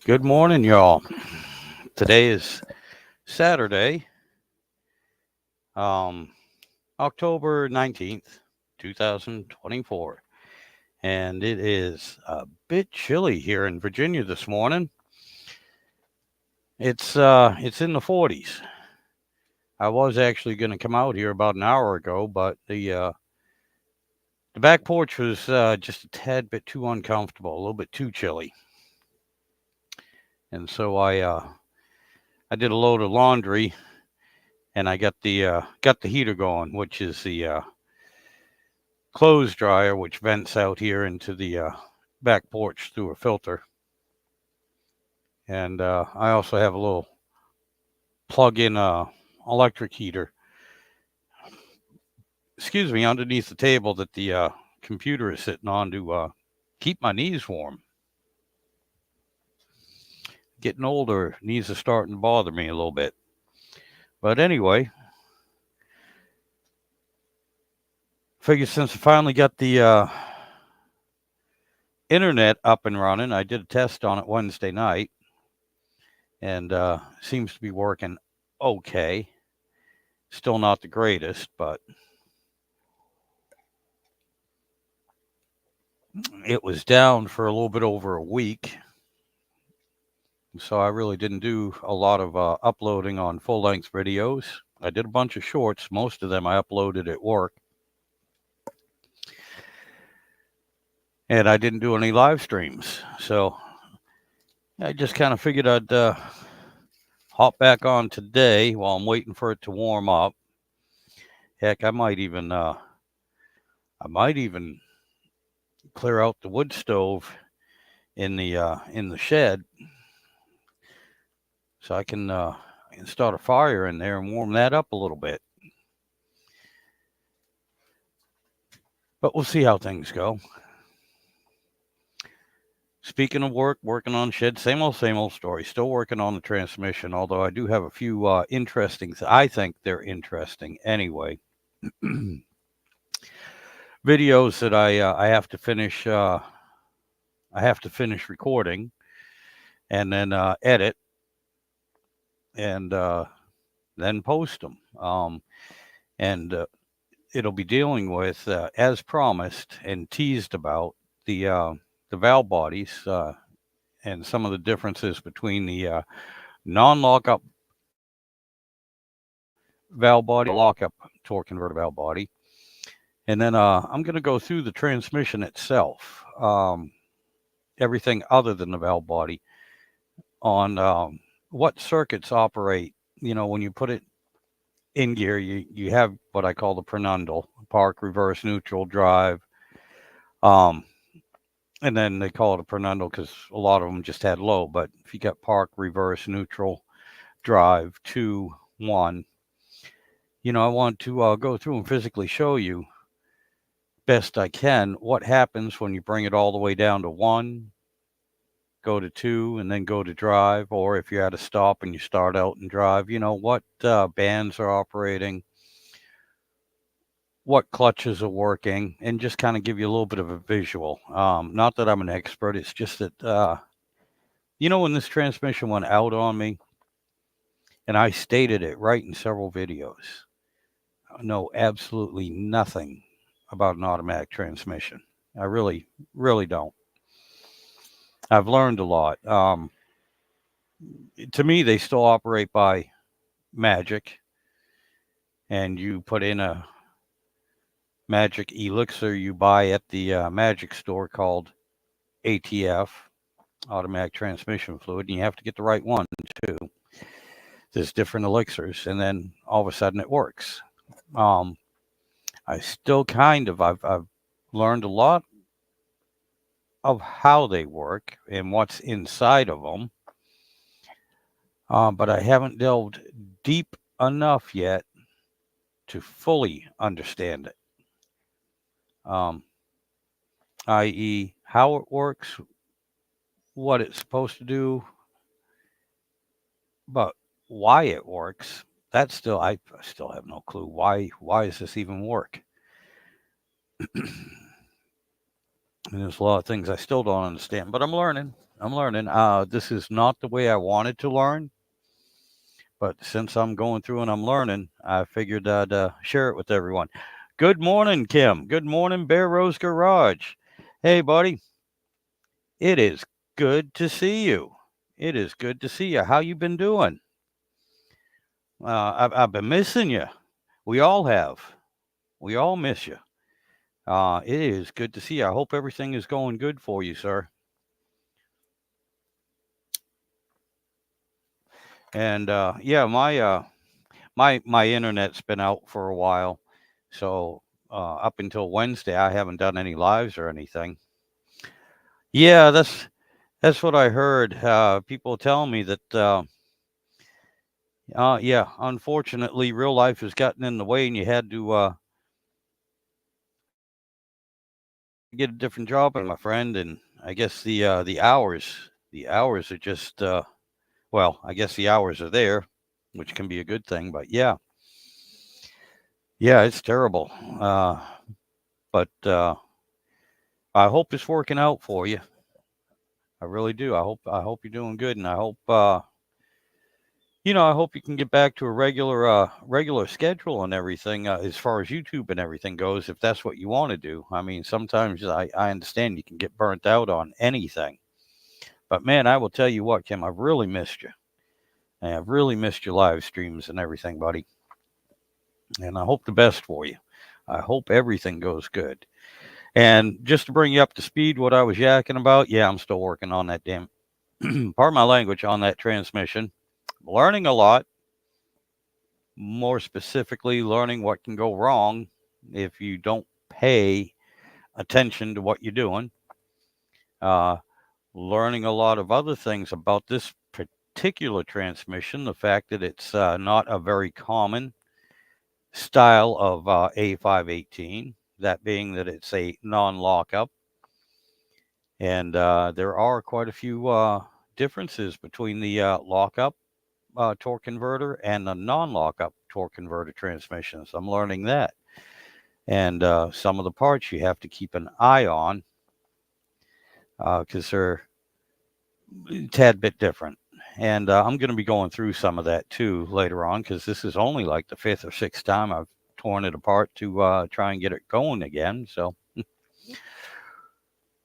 Good morning, y'all. Today is Saturday, um, October 19th, 2024, and it is a bit chilly here in Virginia this morning. It's in the 40s. I was actually going to come out here about an hour ago, but the back porch was just a tad bit too uncomfortable, a little bit too chilly, and so I did a load of laundry and I got the heater going, which is the clothes dryer, which vents out here into the back porch through a filter. And I also have a little plug-in electric heater, underneath the table that the computer is sitting on to keep my knees warm. Getting older, knees are starting to bother me a little bit. But anyway, figured since I finally got the internet up and running, I did a test on it Wednesday night, and seems to be working okay. Still not the greatest, but it was down for a little bit over a week. So I really didn't do a lot of uploading on full-length videos. I did a bunch of shorts. Most of them I uploaded at work. And I didn't do any live streams. So I just kind of figured I'd hop back on today while I'm waiting for it to warm up. Heck, I might even clear out the wood stove in the shed, so I can start a fire in there and warm that up a little bit. But we'll see how things go. Speaking of work, working on shed, same old story. Still working on the transmission, although I do have a few interesting, I think they're interesting anyway, videos that I have to finish. I have to finish recording and then edit and then post them. And it'll be dealing with, as promised and teased about, the valve bodies and some of the differences between the non-lockup valve body, lockup torque converter valve body, and then I'm going to go through the transmission itself, everything other than the valve body, on what circuits operate. You know, when you put it in gear, you have what I call the prenundle: park, reverse, neutral, drive. And then they call it a prenundle because a lot of them just had low. But if you got park, reverse, neutral, drive, 2, 1, I want to go through and physically show you best I can what happens when you bring it all the way down to 1, go to 2, and then go to drive. Or if you're at a stop and you start out and drive, what bands are operating, what clutches are working, and just kind of give you a little bit of a visual. Not that I'm an expert. It's just that, when this transmission went out on me, and I stated it right in several videos, I know absolutely nothing about an automatic transmission. I really, really don't. I've learned a lot. To me, they still operate by magic, and you put in a magic elixir you buy at the magic store called ATF, automatic transmission fluid, and you have to get the right one too. There's different elixirs, and then all of a sudden it works. I still I've learned a lot of how they work and what's inside of them, but I haven't delved deep enough yet to fully understand it. I.e., how it works, what it's supposed to do, but why it works. I still have no clue. Why does this even work? And there's a lot of things I still don't understand, but I'm learning. I'm learning. This is not the way I wanted to learn, but since I'm going through and I'm learning, I figured I'd share it with everyone. Good morning, Kim. Good morning, Bear Rose Garage. Hey, buddy. It is good to see you. It is good to see you. How you been doing? I've been missing you. We all have. We all miss you. It is good to see you. I hope everything is going good for you, sir. And yeah, my internet's been out for a while, so up until Wednesday, I haven't done any lives or anything. Yeah, that's what I heard. People telling me that. Yeah, unfortunately, real life has gotten in the way, and you had to get a different job, my friend. And I guess the hours are just well, I guess the hours are there, which can be a good thing. But yeah, yeah, it's terrible. But I hope it's working out for you. I really do. I hope you're doing good, and I hope I hope you can get back to a regular schedule and everything as far as YouTube and everything goes, if that's what you want to do. I mean, sometimes I understand you can get burnt out on anything, but man, I will tell you what, Kim, I've really missed you, and I've really missed your live streams and everything, buddy. And I hope the best for you. I hope everything goes good. And just to bring you up to speed, what I was yakking about, yeah, I'm still working on that damn, pardon my language, on that transmission. Learning a lot, more specifically, learning what can go wrong if you don't pay attention to what you're doing. Uh, Learning a lot of other things about this particular transmission, the fact that it's not a very common style of A518, that being that it's a non lockup. And there are quite a few differences between the lockup torque converter and the non lockup torque converter transmissions. I'm learning that. And some of the parts you have to keep an eye on because they're a tad bit different. And I'm going to be going through some of that too later on because this is only like the fifth or sixth time I've torn it apart to try and get it going again. So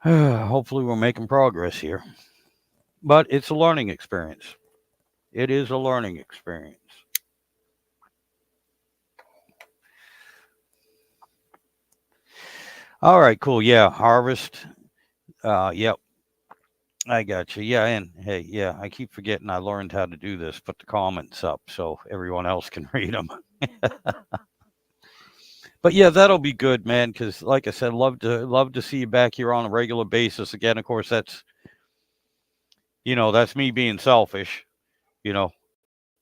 hopefully we're making progress here. But it's a learning experience. It is a learning experience. All right, cool. Yeah, harvest. Yep, I got you. Yeah, and hey, yeah, I keep forgetting I learned how to do this. Put the comments up so everyone else can read them. But yeah, that'll be good, man. Because like I said, love to see you back here on a regular basis again. Of course, that's me being selfish. You know,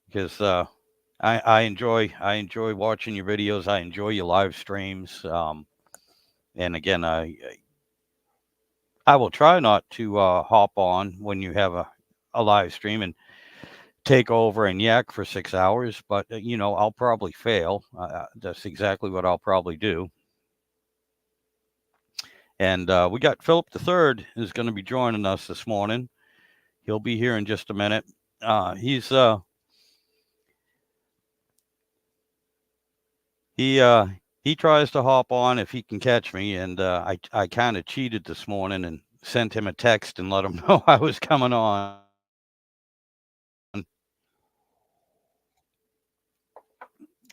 because I enjoy watching your videos. I enjoy your live streams. And again, I will try not to hop on when you have a live stream and take over and yak for 6 hours, but I'll probably fail. That's exactly what I'll probably do. And we got Philip the Third is going to be joining us this morning. He'll be here in just a minute. He's he tries to hop on if he can catch me, and I kind of cheated this morning and sent him a text and let him know I was coming on.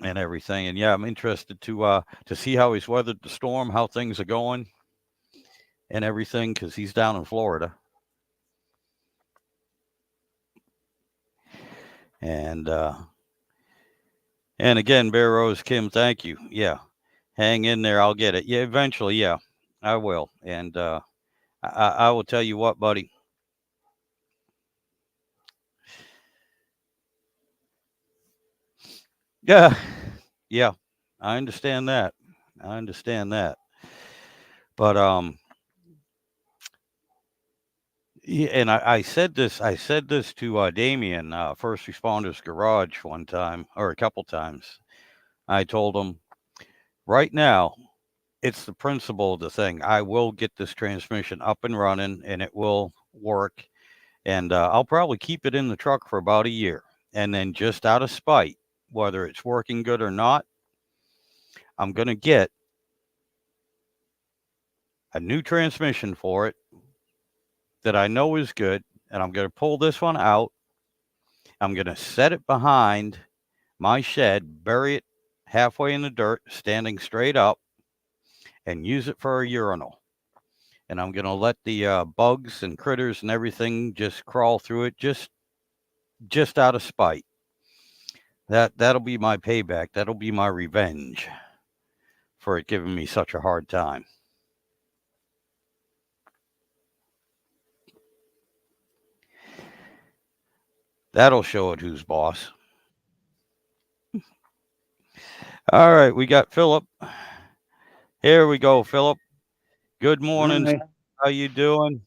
And everything. And yeah, I'm interested to see how he's weathered the storm, how things are going, and everything, because he's down in Florida. And again, Bear Rose Kim, thank you. Yeah, hang in there. I'll get it. Yeah, eventually. Yeah, I will. And I will tell you what, buddy. Yeah, yeah, I understand that. I understand that. But yeah, and I said this. I said this to Damien, First Responders Garage, one time or a couple times. I told him right now, it's the principle of the thing. I will get this transmission up and running, and it will work. And I'll probably keep it in the truck for about a year. And then, just out of spite, whether it's working good or not, I'm going to get a new transmission for it that I know is good. And I'm going to pull this one out. I'm going to set it behind my shed, bury it halfway in the dirt, standing straight up, and use it for a urinal. And I'm going to let the bugs and critters and everything just crawl through it, just out of spite. That'll be my payback. That'll be my revenge for it giving me such a hard time. That'll show it who's boss. All right, we got Philip. Here we go, Philip. Good morning. Right. How you doing?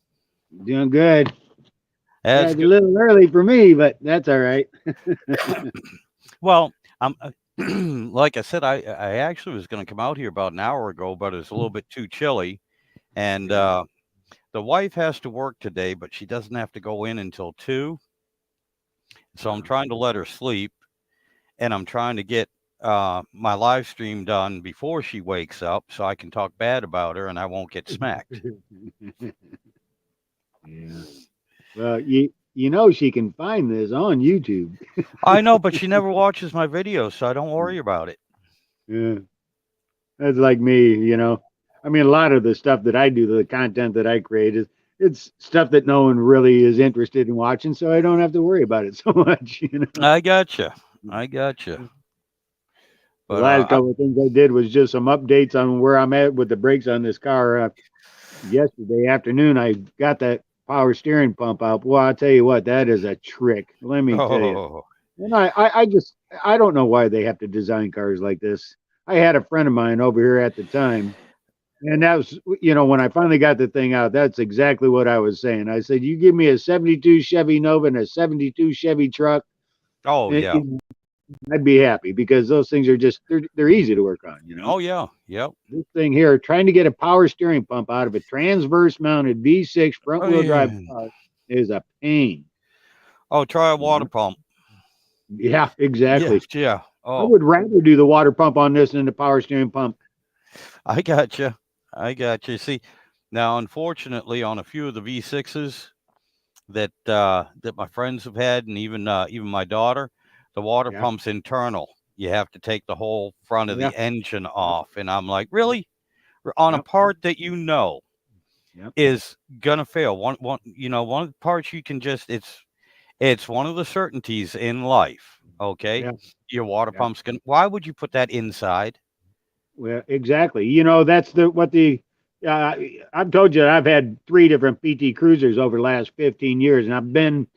Doing good. Yeah, That's it's a good. little early for me, but that's all right. Well, I'm like I said, I actually was going to come out here about an hour ago, but it's a little bit too chilly, and Yeah. the wife has to work today, but she doesn't have to go in until 2. So I'm trying to let her sleep, and I'm trying to get my live stream done before she wakes up, so I can talk bad about her and I won't get smacked. Yeah. Well, you know she can find this on YouTube. I know, but she never watches my videos, so I don't worry about it. Yeah. That's like me, you know. I mean, a lot of the stuff that I do, the content that I create is it's stuff that no one really is interested in watching, so I don't have to worry about it so much, you know. I gotcha. I gotcha. The But last couple of things I did was just some updates on where I'm at with the brakes on this car. Yesterday afternoon, I got that power steering pump out. Well, I'll tell you what, that is a trick. Let me tell you. oh, And I don't know why they have to design cars like this. I had a friend of mine over here at the time, and that was, you know, when I finally got the thing out, that's exactly what I was saying. I said, you give me a 72 Chevy Nova and a 72 Chevy truck, oh and, yeah. you know, I'd be happy because those things are just, they're easy to work on, you know. Oh yeah. Yep. This thing here, trying to get a power steering pump out of a transverse mounted V6 front Oh, wheel drive yeah. car is a pain. Oh, try a You water know? pump. Yeah, Yeah. exactly. Yeah. I Oh, would rather do the water pump on this than the power steering pump. I gotcha. I gotcha. See, now unfortunately, on a few of the V6s that my friends have had, and even my daughter, the water Yeah, pump's internal. You have to take the whole front of yeah, the engine yep, off, and I'm like, really? On a yep, part that you know yep. is gonna fail. One of the parts you can just it's one of the certainties in life. Okay, Yeah, your water yeah. pump's gonna. Why would you put that inside? Well, exactly. You know, that's uh, I've told you I've had 3 different PT Cruisers over the last 15 years, and I've been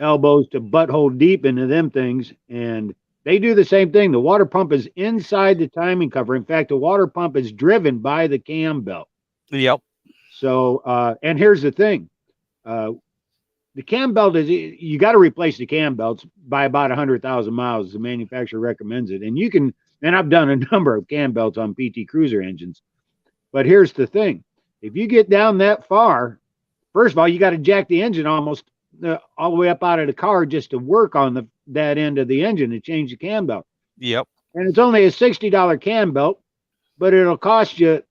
elbows to butthole deep into them things, and they do the same thing. The water pump is inside the timing cover. In fact, the water pump is driven by the cam belt. Yep. So, and here's the thing. Uh, the cam belt is you got to replace the cam belts by about 100,000 miles. The manufacturer recommends it, and you can. And I've done a number of cam belts on PT Cruiser engines. But here's the thing: if you get down that far, first of all, you got to jack the engine almost all the way up out of the car just to work on that end of the engine and change the cam belt. Yep. And it's only a $60 cam belt, but it'll cost you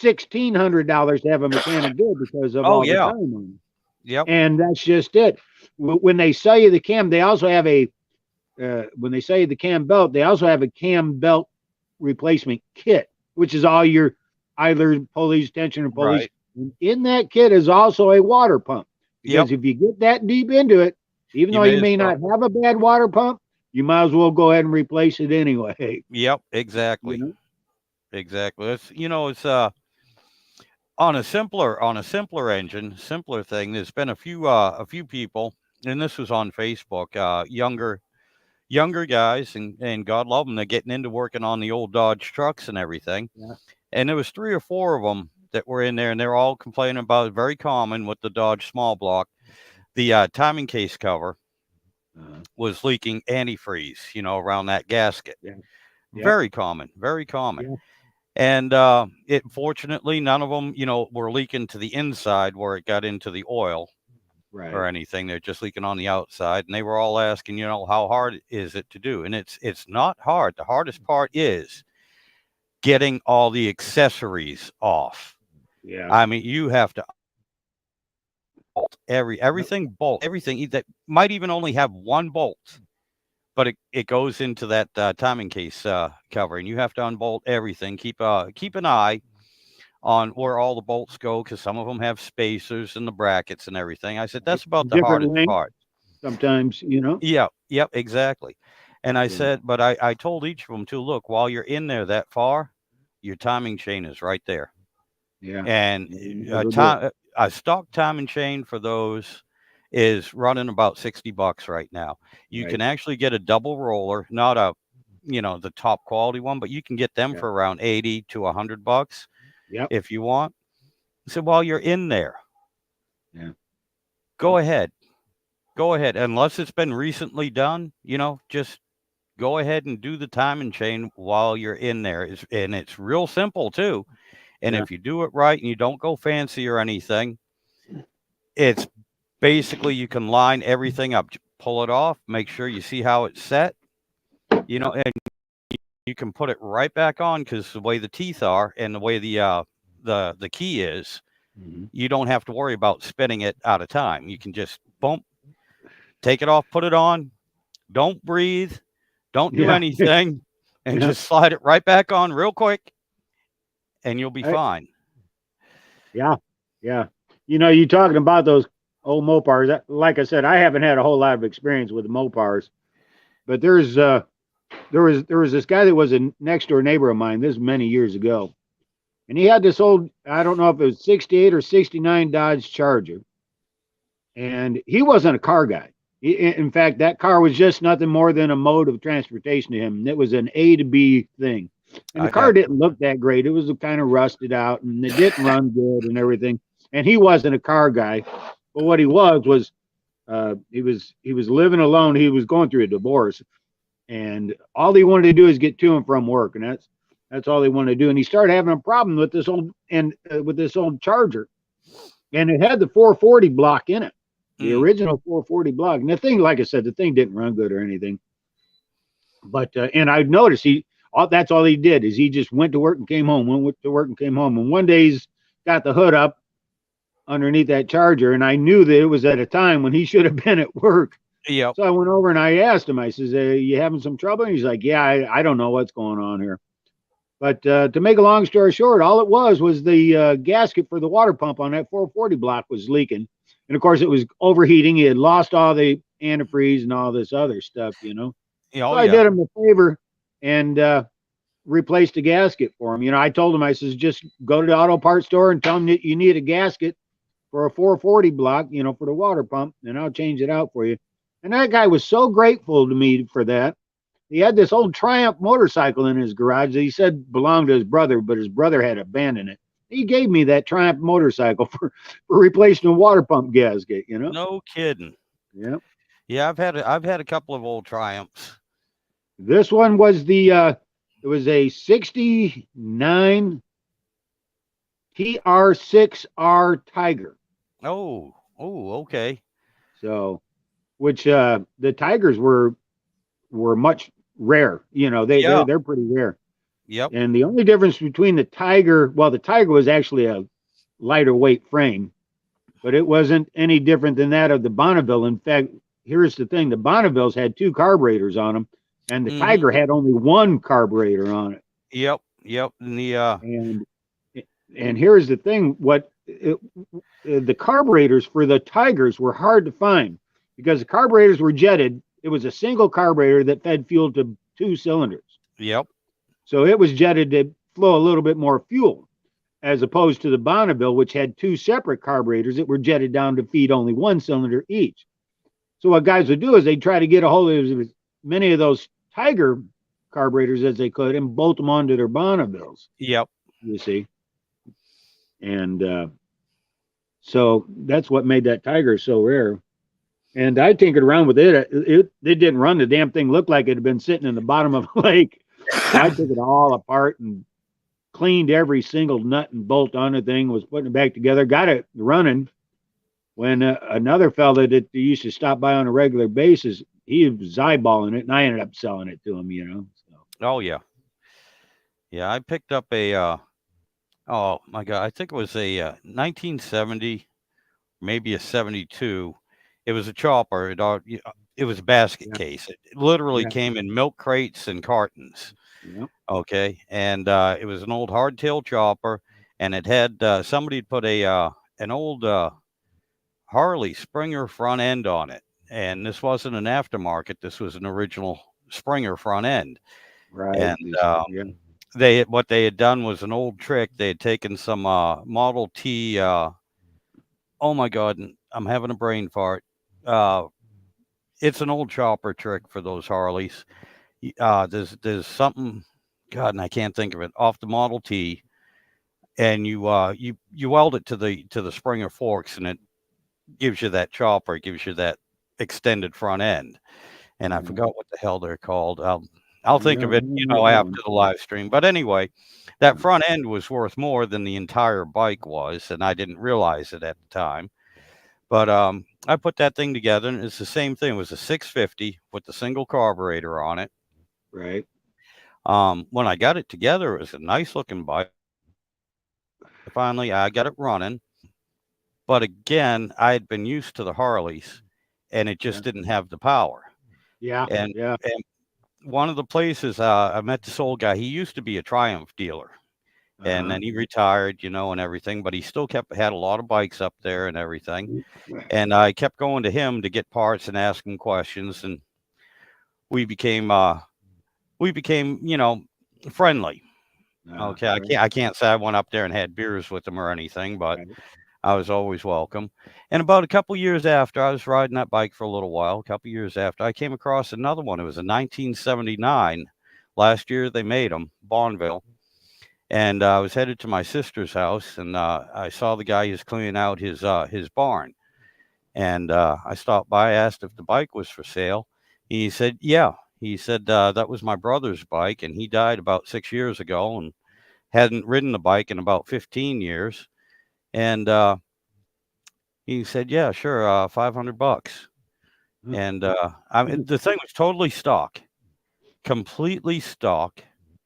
$1,600 to have a mechanic do it because of Oh all the yeah. time on it. Yep. And that's just it. When they sell you the cam, they also have when they sell you the cam belt, they also have a cam belt replacement kit, which is all your idler pulleys, tensioner pulleys. Right. And in that kit is also a water pump Yep. because if you get that deep into it, even You though may you as may well. not have a bad water pump, you might as well go ahead and replace it anyway. Yep. You Exactly. know? Exactly. It's on a simpler engine, simpler thing. There's been a few people, and this was on Facebook, younger guys, and God love them, they're getting into working on the old Dodge trucks and everything. Yeah. And there was 3 or 4 of them that were in there, and they're all complaining about it. Very common with the Dodge small block. The timing case cover was leaking antifreeze, around that gasket. Yeah. Yep. Very common, very common. Yeah. And it fortunately none of them, were leaking to the inside where it got into the oil. Right. or anything. They're just leaking on the outside. And they were all asking, how hard is it to do? And it's not hard. The hardest part is getting all the accessories off. Yeah. I mean, you have to bolt Yep. everything that might even only have one bolt, but it goes into that timing case cover, and you have to unbolt everything. Keep an eye on where all the bolts go, because some of them have spacers and the brackets and everything. I said that's about the Different hardest length part. sometimes, Yep, exactly. And I Yeah. said, but I told each of them too, look, while you're in there that far, your timing chain is right there. Yeah. And Yeah, they'll do it. a stock timing chain for those is running about $60 right now. You Right. can actually get a double roller, not the top quality one, but you can get them Yeah. for around 80 to $100 Yep. if you want. So while you're in there, Yeah. go ahead, unless it's been recently done, just go ahead and do the timing chain while you're in there. And it's real simple too. And Yeah. if you do it right and you don't go fancy or anything, it's basically you can line everything up, pull it off, make sure you see how it's set, and you can put it right back on, because the way the teeth are and the way the key is, Mhm. you don't have to worry about spinning it out of time. You can just boom, take it off, put it on, don't breathe, don't do Yeah. anything, and Yeah. just slide it right back on real quick, and you'll be I- fine. yeah. Yeah. You talking about those old Mopars. Like I said, I haven't had a whole lot of experience with the Mopars, but there was this guy that was a next door neighbor of mine. This is many years ago, and he had this old, I don't know if it was 68 or 69 Dodge Charger, and he wasn't a car guy. In fact, that car was just nothing more than a mode of transportation to him. It was an A to B thing. And the I car got didn't look that great. It was kind of rusted out and it didn't run good and everything. And he wasn't a car guy. But what he was he was living alone. He was going through a divorce, and all he wanted to do is get to and from work, and that's all he wanted to do. And he started having a problem with this old Charger, and it had the 440 block in it, the original 440 block. And the thing, like I said, the thing didn't run good or anything. But and I noticed that's all he did is he just went to work and came home, went to work and came home. And one day he's got the hood up underneath that Charger, and I knew that it was at a time when he should have been at work. Yep. So I went over and I asked him. I says, "You having some trouble?" And he's like, "Yeah, I don't know what's going on here." But to make a long story short, all it was the gasket for the water pump on that 440 block was leaking, and of course it was overheating. He had lost all the antifreeze and all this other stuff. Oh, So I yeah. did him a favor and replaced the gasket for him. I told him, I says, just go to the auto parts store and tell them that you need a gasket for a 440 block, for the water pump, and I'll change it out for you. And that guy was so grateful to me for that. He had this old Triumph motorcycle in his garage that he said belonged to his brother, but his brother had abandoned it. He gave me that Triumph motorcycle for replacing a water pump gasket, No kidding. Yeah. Yeah, I've had a couple of old Triumphs. This one was it was a 69 TR6R Tiger. Oh, okay. So, which the Tigers were much rare. They're pretty rare. Yep. And the only difference between the Tiger was actually a lighter weight frame, but it wasn't any different than that of the Bonneville. In fact, here's the thing: the Bonnevilles had two carburetors on them, and the Tiger had only one carburetor on it. Yep. And here's the thing: the carburetors for the Tigers were hard to find because the carburetors were jetted. It was a single carburetor that fed fuel to two cylinders. Yep. So it was jetted to flow a little bit more fuel, as opposed to the Bonneville, which had two separate carburetors that were jetted down to feed only one cylinder each. So what guys would do is they'd try to get a hold of as many of those Tiger carburetors as they could and bolt them onto their Bonnevilles. Yep. You see. And so that's what made that Tiger so rare. And I tinkered around with it. It didn't run. The damn thing looked like it had been sitting in the bottom of a lake. So I took it all apart and cleaned every single nut and bolt on the thing, was putting it back together, got it running. when another fella that used to stop by on a regular basis, he was eyeballing it, and I ended up selling it to him. So. Oh yeah, yeah. I picked up a. Oh my God, I think it was a 1970, maybe a 72. It was a chopper. It was a basket Yeah, case. It literally yeah, came in milk crates and cartons. yeah. Okay, and it was an old hardtail chopper, and it had somebody put a an old Harley Springer front end on it, and this wasn't an aftermarket. This was an original Springer front end, Right. and Yeah. what they had done was an old trick. They had taken some Model T. Oh my God, I'm having a brain fart. Uh, it's an old chopper trick for those Harleys. There's something, God, and I can't think of it off the Model T, and you weld it to the Springer forks, and it gives you that chopper. It gives you that extended front end. And I Yeah. forgot what the hell they're called. I'll think Yeah, of I it, don't know that after one. the live stream. But anyway, that front end was worth more than the entire bike was, and I didn't realize it at the time. But I put that thing together, and it's the same thing. It was a 650 with the single carburetor on it. Right. When I got it together, it was a nice looking bike. Finally, I got it running. But again, I had been used to the Harleys, and it Yeah. just didn't have the power. Yeah. And Yeah. and one of the places I met this old guy. He used to be a Triumph dealer, and Uh-huh. then he retired, and everything. But he still had a lot of bikes up there and everything. And I kept going to him to get parts and ask him questions, and we became friendly. Okay, Right. I can't say I went up there and had beers with him or anything, but Right. I was always welcome. And about a couple years after, I was riding that bike for a little while. A couple years after, I came across another one. It was a 1979. Last year they made them, Bonneville. And I was headed to my sister's house, and I saw the guy who's cleaning out his barn. And I stopped by, asked if the bike was for sale. He said, "Yeah." He said that was my brother's bike, and he died about 6 years ago, and hadn't ridden the bike in about 15 years. And he said, "Yeah, sure, $500." Huh. And I mean, the thing was totally stock, completely stock.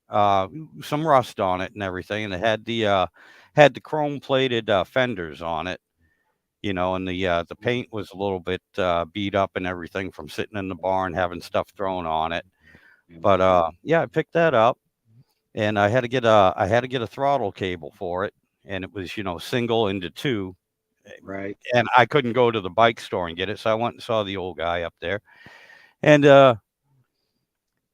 Uh, some rust on it and everything, and it had the chrome plated fenders on it, and the paint was a little bit beat up and everything from sitting in the barn having stuff thrown on it. Yeah. But yeah, I picked that up, and I had to get a throttle cable for it, and it was single into two, Right. and I couldn't go to the bike store and get it, so I went and saw the old guy up there, and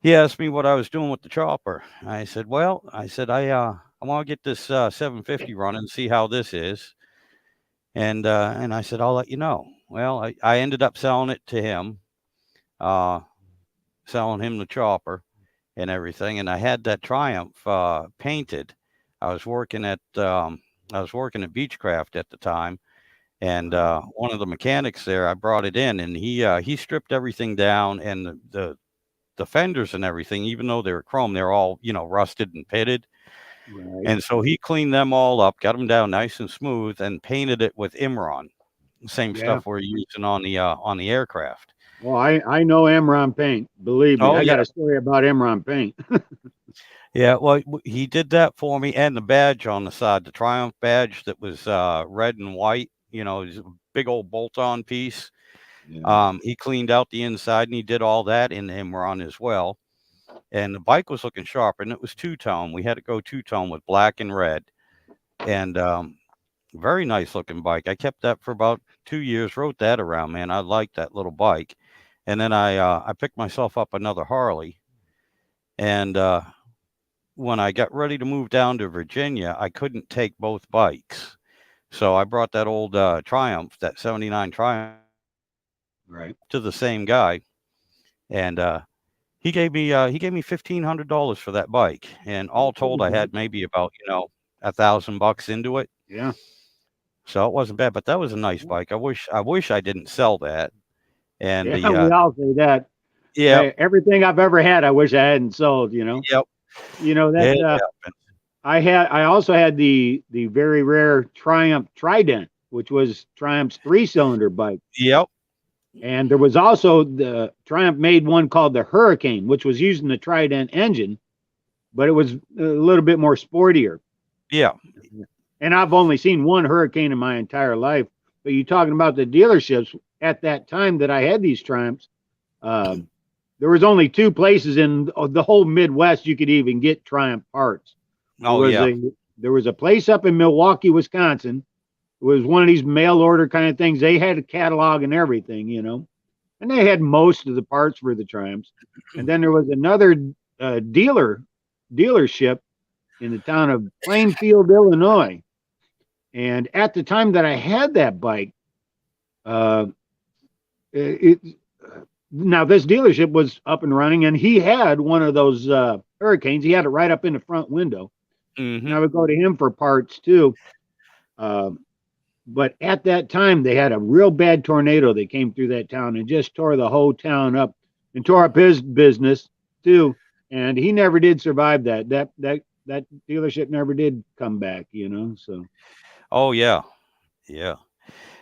he asked me what I was doing with the chopper. I said, "Well," I said, I want to get this 750 running, see how this is." And I said, "I'll let you know." Well, I ended up selling it to him, uh, selling him the chopper and everything. And I had that Triumph painted. I was working at Beechcraft at the time, and one of the mechanics there, I brought it in, and he stripped everything down, and the fenders and everything, even though they were chrome, they're all rusted and pitted. Right. And so he cleaned them all up, got them down nice and smooth, and painted it with Imron. Same Yeah. stuff we're using on the aircraft. Well, I know Emron paint. Believe me, Oh, I yeah. got a story about Emron paint. Yeah, well, he did that for me, and the badge on the side, the Triumph badge that was, red and white, it was a big old bolt-on piece. Yeah. He cleaned out the inside, and he did all that in Imron as well, and the bike was looking sharp, and it was two-tone. We had to go two-tone with black and red, and, very nice looking bike. I kept that for about 2 years, rode that around, man. I liked that little bike. And then I picked myself up another Harley, and, when I got ready to move down to Virginia, I couldn't take both bikes. So I brought that old, Triumph, that '79 Triumph Right. to the same guy, and, he gave me $1,500 for that bike, and all That's pretty told, I good. had maybe about, $1,000 into it. Yeah. So it wasn't bad, but that was a nice bike. I wish I didn't sell that. And Yeah. We all say that. yep, Everything I've ever had, I wish I hadn't sold. yep, That it happened. I also had the very rare Triumph Trident, which was Triumph's 3-cylinder bike. Yep. And there was also the Triumph made one called the Hurricane, which was using the Trident engine, but it was a little bit more sportier. Yeah. And I've only seen one Hurricane in my entire life. But you're talking about the dealerships at that time that I had these Triumphs. There was only 2 places in the whole Midwest you could even get Triumph parts. There was a place up in Milwaukee, Wisconsin. It was one of these mail order kind of things. They had a catalog and everything, you know, and they had most of the parts for the Triumphs. And then there was another dealership in the town of Plainfield, Illinois. And at the time that I had that bike, now this dealership was up and running, and he had one of those Hurricanes. He had it right up in the front window. Mm-hmm. And I would go to him for parts too. But at that time, they had a real bad tornado that came through that town and just tore the whole town up and tore up his business too. And he never did survive that. That dealership never did come back, you know. So. Oh yeah, yeah.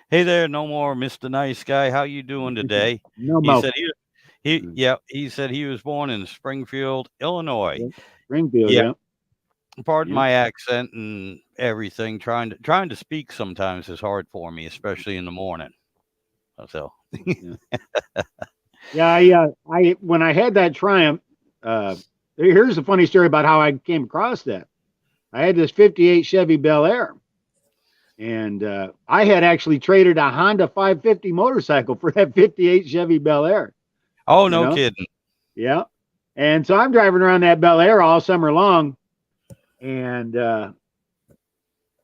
Hey there, no more Mr. Nice Guy. How you doing today? No, he said he was born in Springfield, Illinois. Springfield, yeah. Pardon my accent and everything. Trying to speak sometimes is hard for me, especially in the morning. So. I when I had that Triumph, here's a funny story about how I came across that. I had this 58 Chevy Bel Air, and I had actually traded a Honda 550 motorcycle for that 58 Chevy Bel Air. Oh, no kidding. Yeah. And so I'm driving around that Bel Air all summer long. And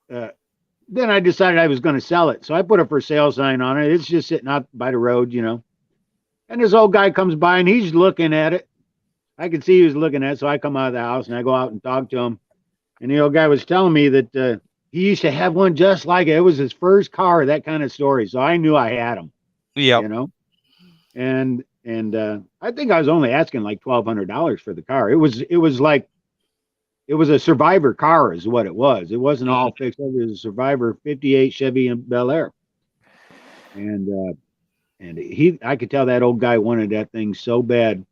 then I decided I was going to sell it. So I put a for sale sign on it. It's just sitting out by the road, you know. And this old guy comes by and he's looking at it. I could see he was looking at it. So I come out of the house and I go out and talk to him. And the old guy was telling me that he used to have one just like it. It was his first car, that kind of story. So I knew I had him. Yeah. You know. And I think I was only asking like $1,200 for the car. It was a Survivor car is what it was. It wasn't all fixed up. It was a Survivor 58 Chevy and Bel Air. And I could tell that old guy wanted that thing so bad.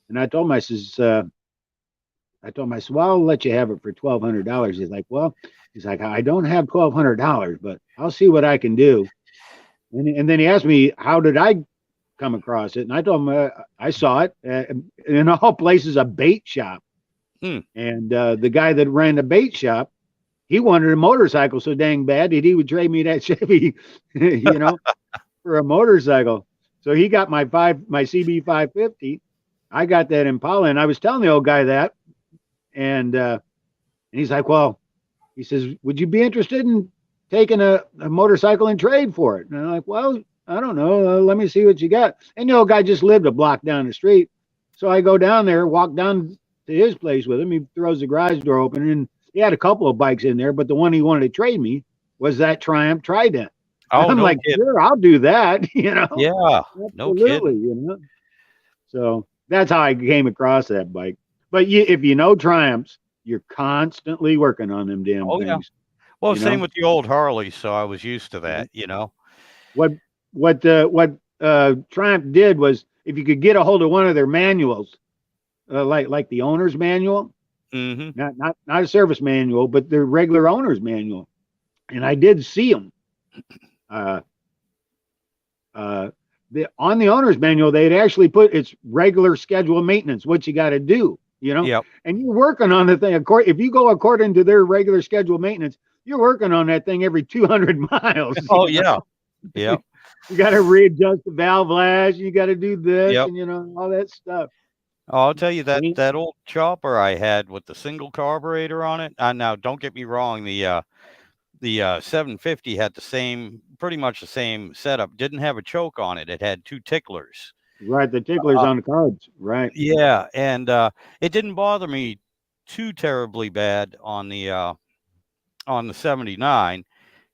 And I told him, I said, well, I'll let you have it for $1,200. He's like, I don't have $1,200, but I'll see what I can do. And then he asked me, how did I come across it? And I told him, I saw it in all places, a bait shop. And the guy that ran the bait shop, he wanted a motorcycle so dang bad that he would trade me that Chevy, you know, for a motorcycle. So he got my CB 550. I got that Impala, and I was telling the old guy that, and he's like, well, he says, would you be interested in taking a motorcycle and trade for it? And I'm like, well, I don't know. Let me see what you got. And the old guy just lived a block down the street. So I go down there, walk down to his place with him. He throws the garage door open, and he had a couple of bikes in there, but the one he wanted to trade me was that Triumph Trident. Oh, I'm like, sure, I'll do that. You know? Yeah. No kidding. You know? So that's how I came across that bike. But if you know Triumphs, you're constantly working on them damn things. Yeah. Well, same with the old Harley, so I was used to that, you know. What Triumph did was, if you could get a hold of one of their manuals, like the owner's manual, not a service manual, but their regular owner's manual, and I did see them. On the owner's manual, they'd actually put its regular schedule of maintenance, what you got to do, you know. Yep. And you're working on the thing. If you go according to their regular schedule of maintenance, you're working on that thing every 200 miles. Oh yeah, yeah. You got to readjust the valve lash. You got to do this, and you know, all that stuff. Oh, I'll tell you that old chopper I had with the single carburetor on it. Now, don't get me wrong. The 750 had pretty much the same setup. Didn't have a choke on it. It had 2 ticklers. Right, the ticklers on the carbs. Right. Yeah, and it didn't bother me too terribly bad on the 79.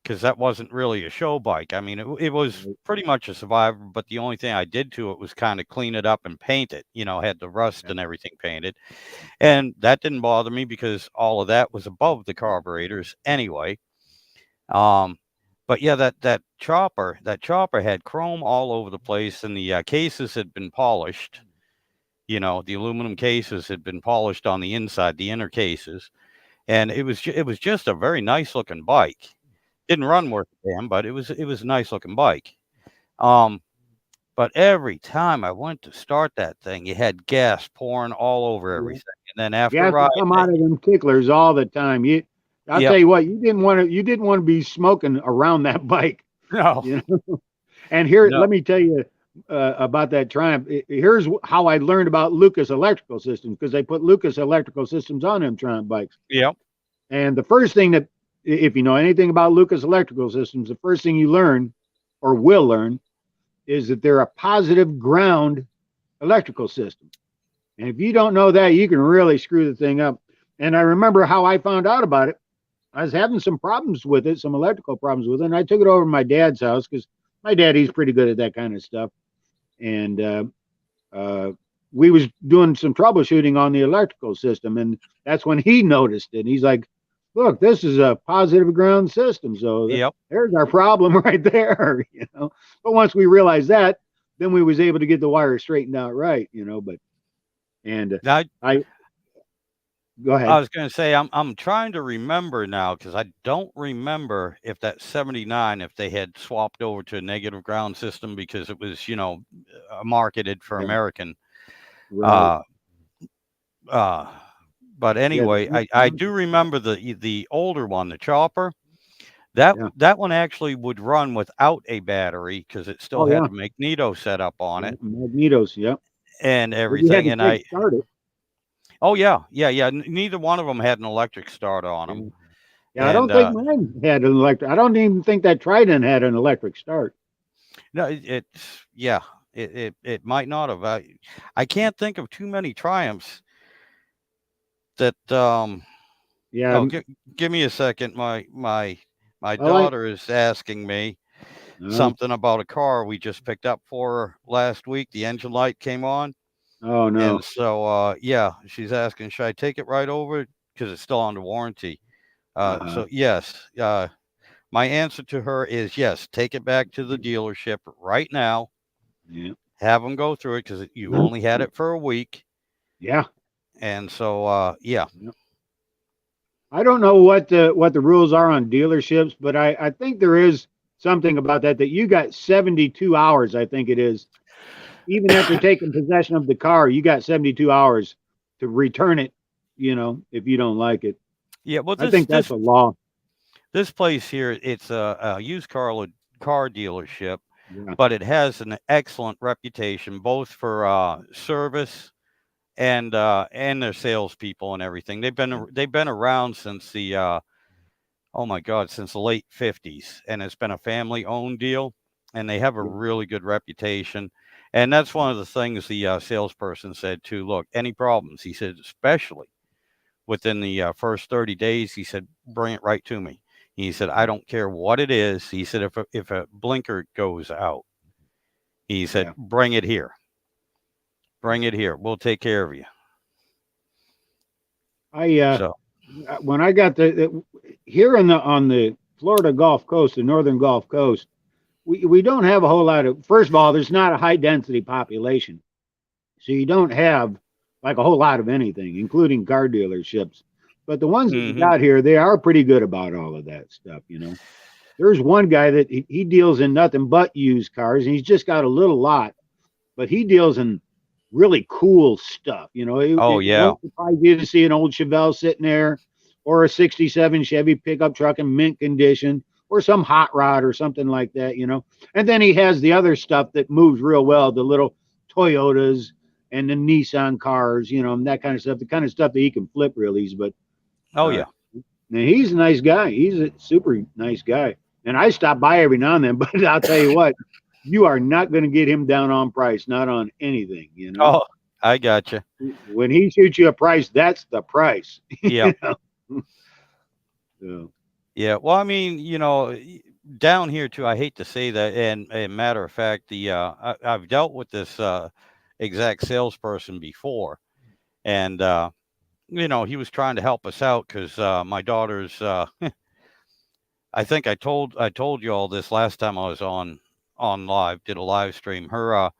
Because that wasn't really a show bike. I mean, it was pretty much a Survivor, but the only thing I did to it was kind of clean it up and paint it. You know, had the rust and everything painted. And that didn't bother me because all of that was above the carburetors anyway. But But yeah, that chopper had chrome all over the place, and the cases had been polished. The aluminum cases had been polished on the inside, the inner cases, and it was just a very nice looking bike. Didn't run worth a damn, but it was a nice looking bike. Um, but every time I went to start that thing, you had gas pouring all over Yeah. everything, and then after Gas would riding come it, out of them ticklers all the time. I'll yep, tell you what, you didn't want to be smoking around that bike, no, you know. And here, no, let me tell you about that Triumph. Here's how I learned about Lucas Electrical Systems, because they put Lucas Electrical Systems on them Triumph bikes. yep, And the first thing that, if you know anything about Lucas Electrical Systems, the first thing you learn or will learn is that they're a positive ground electrical system. And if you don't know that, you can really screw the thing up. And I remember how I found out about it. I was having some problems with it, some electrical problems with it. And I took it over to my dad's house because my dad, he's pretty good at that kind of stuff. And uh, we was doing some troubleshooting on the electrical system. And that's when he noticed it. And he's like, look, this is a positive ground system. So yep. there's our problem right there, you know. But once we realized that, then we was able to get the wire straightened out right, you know. But and Now, I go I ahead. was going to say I'm trying to remember now because I don't remember if that 79 if they had swapped over to a negative ground system because it was marketed for Yeah, American. right. Uh, uh, but Yeah, anyway, I do remember the older one, the chopper. That yeah. that one actually would run without a battery because it still Oh had yeah, the magneto set up on yeah. it Magnetos. Yeah, and but you had everything. to And kick I start it. oh yeah, yeah, yeah. Neither one of them had an electric start on them. Yeah. Yeah, I And don't think mine had an electric. I don't even think that Trident had an electric start. no, it's yeah. It might not have. I can't think of too many Triumphs that. Yeah. Oh, give me a second. My Well, daughter is asking me oh, something about a car we just picked up for her last week. The engine light came on, oh and no. so yeah, she's asking, should I take it right over because it's still under warranty? Uh-huh. So yes, my answer to her is yes. Take it back to the dealership right now. Yeah. Have them go through it because you only had it for a week. Yeah. And so, yeah. Yeah. I don't know what the rules are on dealerships, but I think there is something about that you got 72 hours, I think it is. Even after taking possession of the car, you got 72 hours to return it, you know, if you don't like it. Yeah, well, I this think that's this a law. this place here, it's a used car dealership, Yeah. but it has an excellent reputation both for service and their salespeople and everything. They've been around since the oh my God, since the late 50s, and it's been a family owned deal, and they have a Yeah. really good reputation. And that's one of the things the salesperson said too. Look, any problems? He said, especially within the first 30 days, he said, bring it right to me. He said, I don't care what it is. He said, if a blinker goes out, he said, Yeah. bring it here. Bring it here. We'll take care of you. I So, when I got here on the Florida Gulf Coast, the northern Gulf Coast, we don't have a whole lot of. First of all, there's not a high density population, so you don't have like a whole lot of anything, including car dealerships. But the ones that you hmm got here, they are pretty good about all of that stuff. You know, there's one guy that he deals in nothing but used cars, and he's just got a little lot, but he deals in really cool stuff. You know, oh, it yeah. won't surprise you to see an old Chevelle sitting there, or a '67 Chevy pickup truck in mint condition, or some hot rod or something like that. You know, and then he has the other stuff that moves real well, the little Toyotas and the Nissan cars, you know, and that kind of stuff, the kind of stuff that he can flip real easy. But Oh, uh, yeah. now he's a nice guy. He's a super nice guy. And I stop by every now and then, but I'll tell you what, you are not going to get him down on price, not on anything, you know. Oh, I got you. When he shoots you a price, that's the price. Yeah. You know? So, Yeah. Well, I mean, down here too, I hate to say that. And matter of fact, I've dealt with this exact salesperson before. And, he was trying to help us out because my daughter's I think I told you all this last time I was on live, did a live stream. Her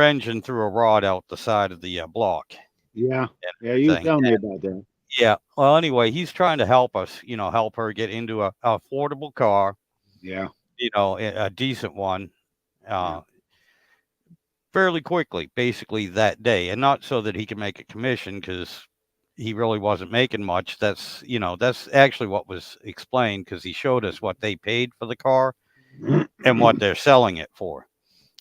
engine threw a rod out the side of the block Yeah. and Yeah. You everything. tell me about that. Yeah. Well, anyway, he's trying to help us, help her get into a affordable car, Yeah. a decent one, Yeah. uh, fairly quickly, basically that day, and not so that he can make a commission because he really wasn't making much. That's actually what was explained because he showed us what they paid for the car and what they're selling it for.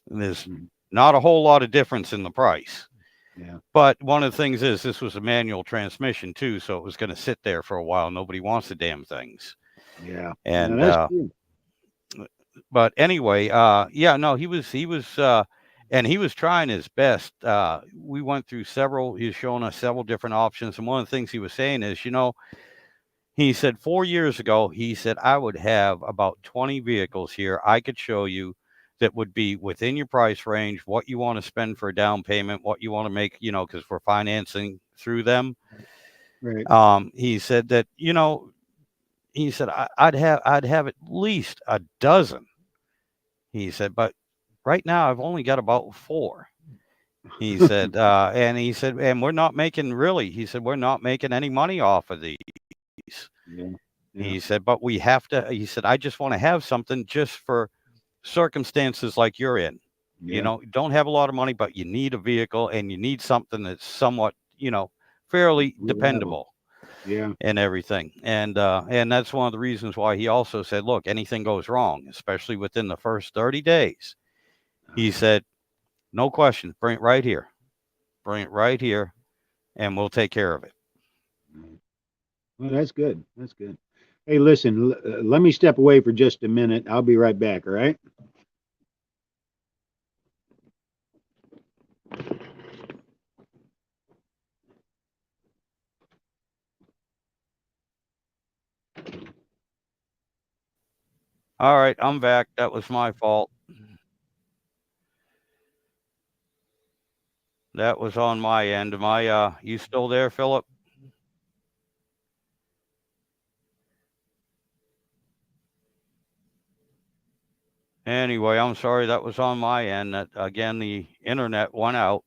And there's not a whole lot of difference in the price. Yeah. But one of the things is this was a manual transmission too, so it was going to sit there for a while. Nobody wants the damn things. Yeah. Yeah. And That's true. but anyway, yeah, no, he was and he was trying his best. We went through several. He was showing us several different options, and one of the things he was saying is, he said 4 years ago, he said I would have about 20 vehicles here I could show you that would be within your price range, what you want to spend for a down payment, what you want to make, because we're financing through them. Right. He said that, he said I'd have at least a dozen. He said, but right now I've only got about four. He said, and we're not making really. He said we're not making any money off of these. Yeah. Yeah. He said, but we have to. He said, I just want to have something just for circumstances like you're in. Yeah. You don't have a lot of money, but you need a vehicle and you need something that's somewhat, fairly Reliable. dependable. Yeah. And everything. And that's one of the reasons why he also said, look, anything goes wrong, especially within the first 30 days. He said, no question, bring it right here. Bring it right here and we'll take care of it. Well, that's good. That's good. Hey, listen, let me step away for just a minute. I'll be right back. All right. All right, I'm back. That was my fault. That was on my end. Am I you still there, Philip? Anyway, I'm sorry, that was on my end. That again, the internet went out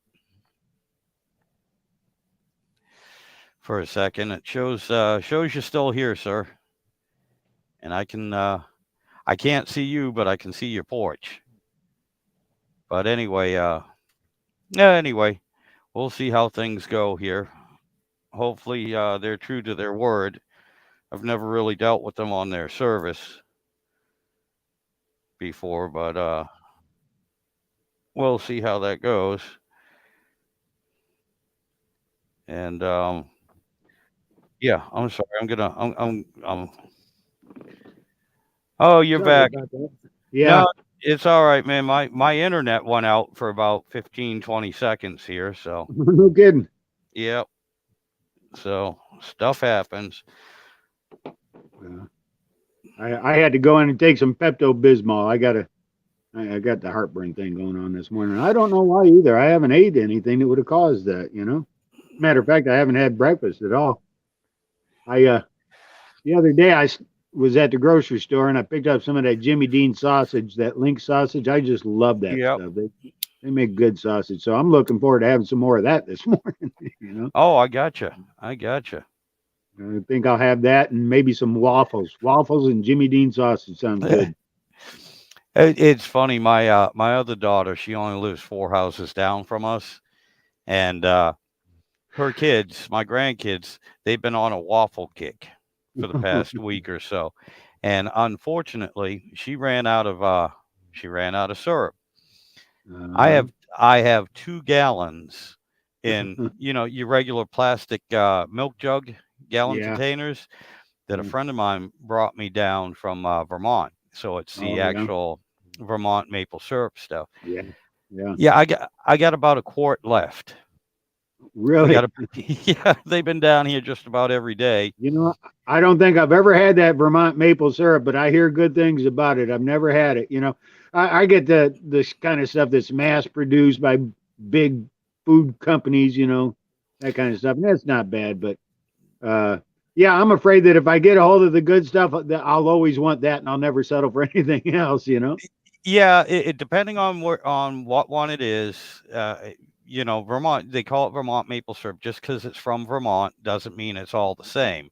for a second. It shows you're still here, sir. And I can't see you, but I can see your porch. But anyway, we'll see how things go here. Hopefully, they're true to their word. I've never really dealt with them on their service before, but we'll see how that goes. And yeah, I'm sorry. I'm Oh, you're Sorry back. about that. Yeah. No, it's all right, man. My internet went out for about 15, 20 seconds here, so No kidding. yep. So stuff happens. I had to go in and take some Pepto Bismol. I got the heartburn thing going on this morning. I don't know why either. I haven't ate anything that would have caused that. Matter of fact, I haven't had breakfast at all. The other day I was at the grocery store and I picked up some of that Jimmy Dean sausage, that link sausage. I just love that Yep. stuff. They make good sausage, so I'm looking forward to having some more of that this morning. Oh, I gotcha. I think I'll have that and maybe some waffles. Waffles and Jimmy Dean sausage sounds good. It's funny. My other daughter, she only lives 4 houses down from us, and her kids, my grandkids, they've been on a waffle kick for the past week or so, and unfortunately, she ran out of syrup. I have 2 gallons in your regular plastic milk jug gallon Yeah. containers that a Yeah. friend of mine brought me down from Vermont. So it's the Oh, yeah. actual Vermont maple syrup stuff. Yeah. Yeah. Yeah, I got about a quart left. Really? Yeah, they've been down here just about every day. I don't think I've ever had that Vermont maple syrup, but I hear good things about it. I've never had it. I get this kind of stuff that's mass produced by big food companies, that kind of stuff. And that's not bad, but Yeah, I'm afraid that if I get a hold of the good stuff, that I'll always want that, and I'll never settle for anything else. You know. Yeah, it depending on what one it is. Vermont, they call it Vermont maple syrup. Just because it's from Vermont doesn't mean it's all the same.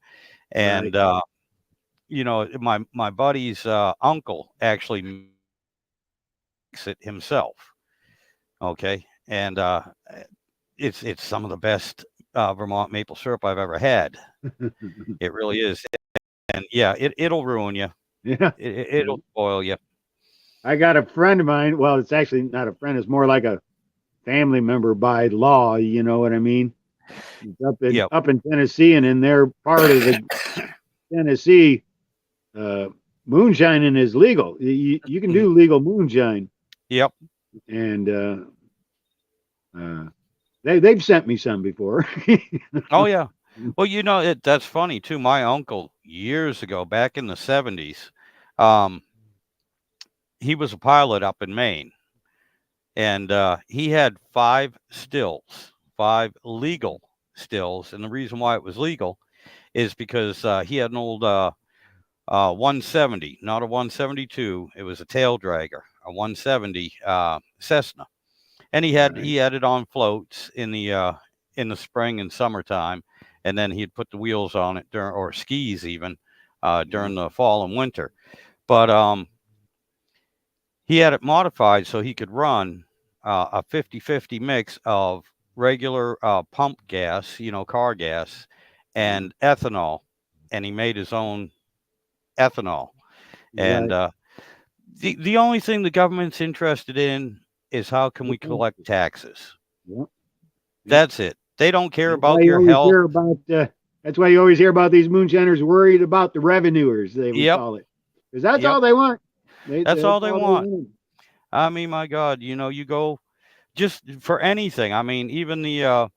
Right. And my buddy's uncle actually makes it himself. Okay, and it's some of the best Vermont maple syrup I've ever had. It really is. And yeah, it'll ruin you. Yeah. It'll spoil you. I got a friend of mine. Well, it's actually not a friend. It's more like a family member by law. You know what I mean? It's Yep. up in Tennessee, and in their part of the Tennessee, moonshining is legal. You can do legal moonshine, Yep. and they've sent me some before. Oh yeah. Well, that's funny too. My uncle years ago, back in the 70s, he was a pilot up in Maine, and he had 5 stills, 5 legal stills, and the reason why it was legal is because he had an old 170, not a 172. It was a tail dragger, a 170 Cessna, and he had it on floats in the spring and summertime, and then he'd put the wheels on it or skis even during the fall and winter. But he had it modified so he could run a 50-50 mix of regular pump gas, car gas, and ethanol, and he made his own ethanol. And the only thing the government's interested in is how can we collect taxes. Yep. That's it. They don't care about your health. That's why you always hear about these moonshiners worried about the revenuers, they would call it. Because that's all they want. That's all they want. I mean, my God, you go just for anything. I mean, even the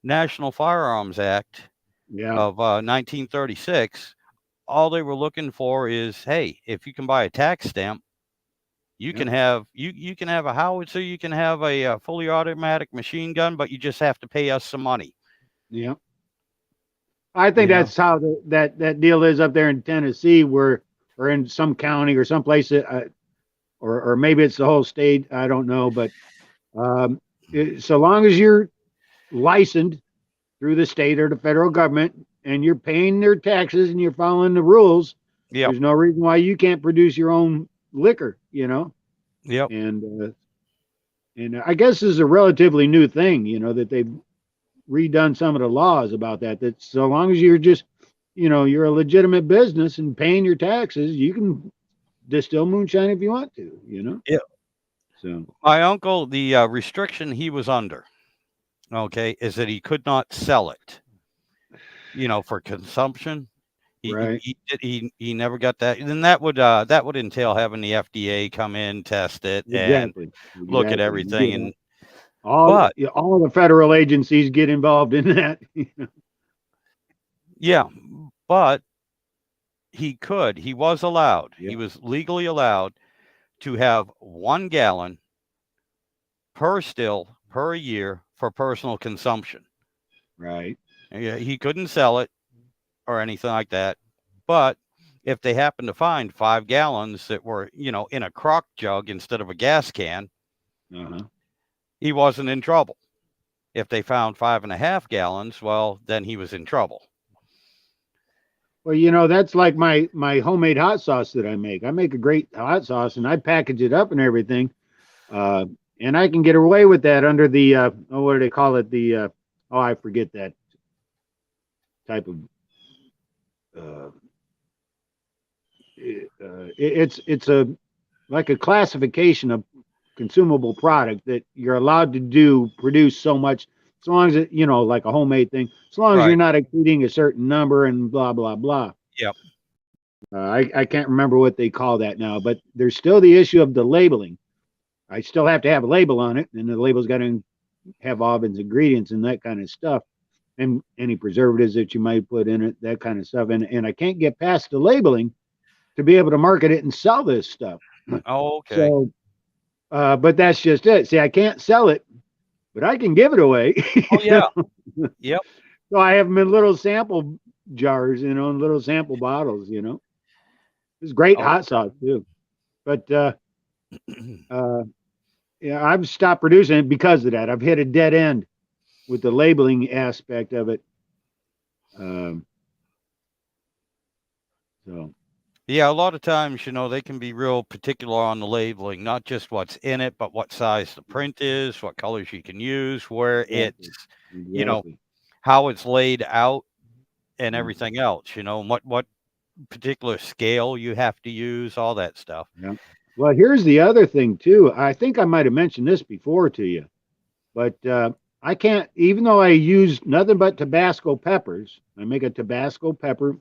National Firearms Act of 1936, all they were looking for is, hey, if you can buy a tax stamp, you can have you can have a howitzer, you can have a fully automatic machine gun, but you just have to pay us some money. Yeah. I think that's how that deal is up there in Tennessee, or in some county or someplace, or maybe it's the whole state. I don't know, but so long as you're licensed through the state or the federal government and you're paying their taxes and you're following the rules, there's no reason why you can't produce your own liquor. Yep. And I guess this is a relatively new thing, that they've redone some of the laws about that. That so long as you're just, you're a legitimate business and paying your taxes, you can distill moonshine if you want to. Yeah. So my uncle, the restriction he was under, is that he could not sell it, for consumption. He never got that. And then that would entail having the FDA come in, test it, and look at everything. And all the federal agencies get involved in that. Yeah, but he was allowed. He was legally allowed to have 1 gallon per still per year for personal consumption. Right. Yeah, he couldn't sell it or anything like that. But if they happened to find 5 gallons that were, in a crock jug instead of a gas can, he wasn't in trouble. If they found 5.5 gallons, well, then he was in trouble. Well, that's like my homemade hot sauce that I make. I make a great hot sauce and I package it up and everything. And I can get away with that under the, what do they call it? I forget that type of, it's like a classification of consumable product that you're allowed to produce so much, as long as it, like a homemade thing, as long as you're not exceeding a certain number and blah, blah, blah. Yep. I can't remember what they call that now, but there's still the issue of the labeling. I still have to have a label on it, and the label's got to have all of its ingredients and that kind of stuff, and any preservatives that you might put in it, that kind of stuff. And I can't get past the labeling to be able to market it and sell this stuff. Oh, okay. So, but that's just it. See, I can't sell it, but I can give it away. Oh, yeah. Yep. So I have them in little sample jars, in little sample bottles. It's great Oh, hot sauce too. But yeah, I've stopped producing it because of that. I've hit a dead end with the labeling aspect of it. Um, so yeah, a lot of times, they can be real particular on the labeling, not just what's in it, but what size the print is, what colors you can use, where exactly, it's, you know, exactly. how it's laid out and Yeah, everything else, what particular scale you have to use, all that stuff. yeah. Well, here's the other thing too. I think I might have mentioned this before to you, but I can't. Even though I use nothing but Tabasco peppers, I make a Tabasco pepper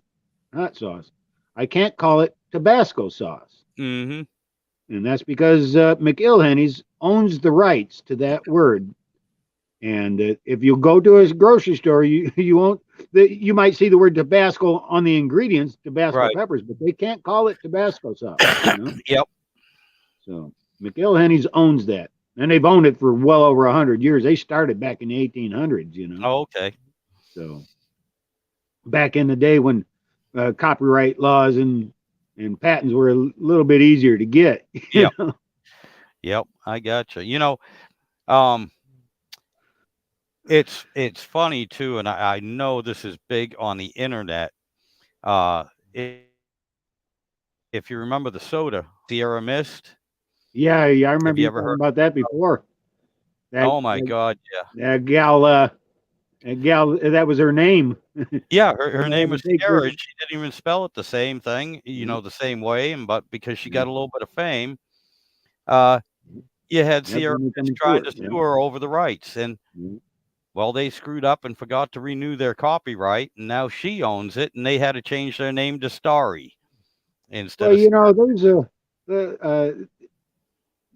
hot sauce. I can't call it Tabasco sauce. Mm-hmm. And that's because McIlhenny's owns the rights to that word. And if you go to a grocery store, you won't. You might see the word Tabasco on the ingredients, Tabasco Right. peppers, but they can't call it Tabasco sauce. Yep. So McIlhenny's owns that, and they've owned it for well over 100 years. They started back in the 1800s. Oh, okay. So back in the day when copyright laws and patents were a little bit easier to get. Yep. Yep. I gotcha. Um, it's funny too, and I know this is big on the internet. Uh, i- if you remember the soda, Sierra Mist, Yeah, yeah, I have remember you you ever talking heard? about that before. That Oh my that, God, yeah, that gal, that was her name. yeah. Her And I name had to was take Sierra, her. and she didn't even spell it the same thing, the same way. And but because she Yeah, got a little bit of fame, uh, you had that's Sierra when they Mist coming to trying her. to Yeah, sue her over the rights, and yeah. well, they screwed up and forgot to renew their copyright, and now she owns it, and they had to change their name to Starry instead Well, of. there's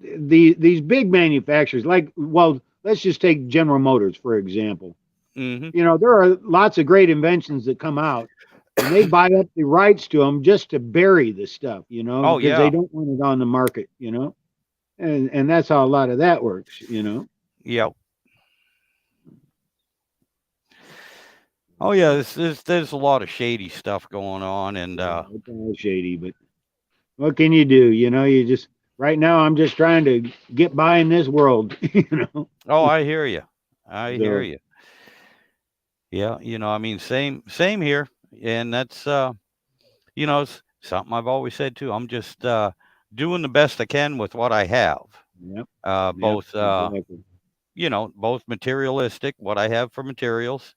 the these big manufacturers, like, well, let's just take General Motors for example. Hmm. There are lots of great inventions that come out, and they buy up the rights to them just to bury the stuff, Oh because they yeah, don't want it on the market. And that's how a lot of that works. yeah. Oh yeah, there's a lot of shady stuff going on, and Yeah, it's all shady, but what can you do? You just right now I'm just trying to get by in this world, oh, I hear you, I hear So you. Yeah, I mean, same here, and that's it's something I've always said too. I'm just doing the best I can with what I have, yep, yep, both exactly. both materialistic, what I have for materials,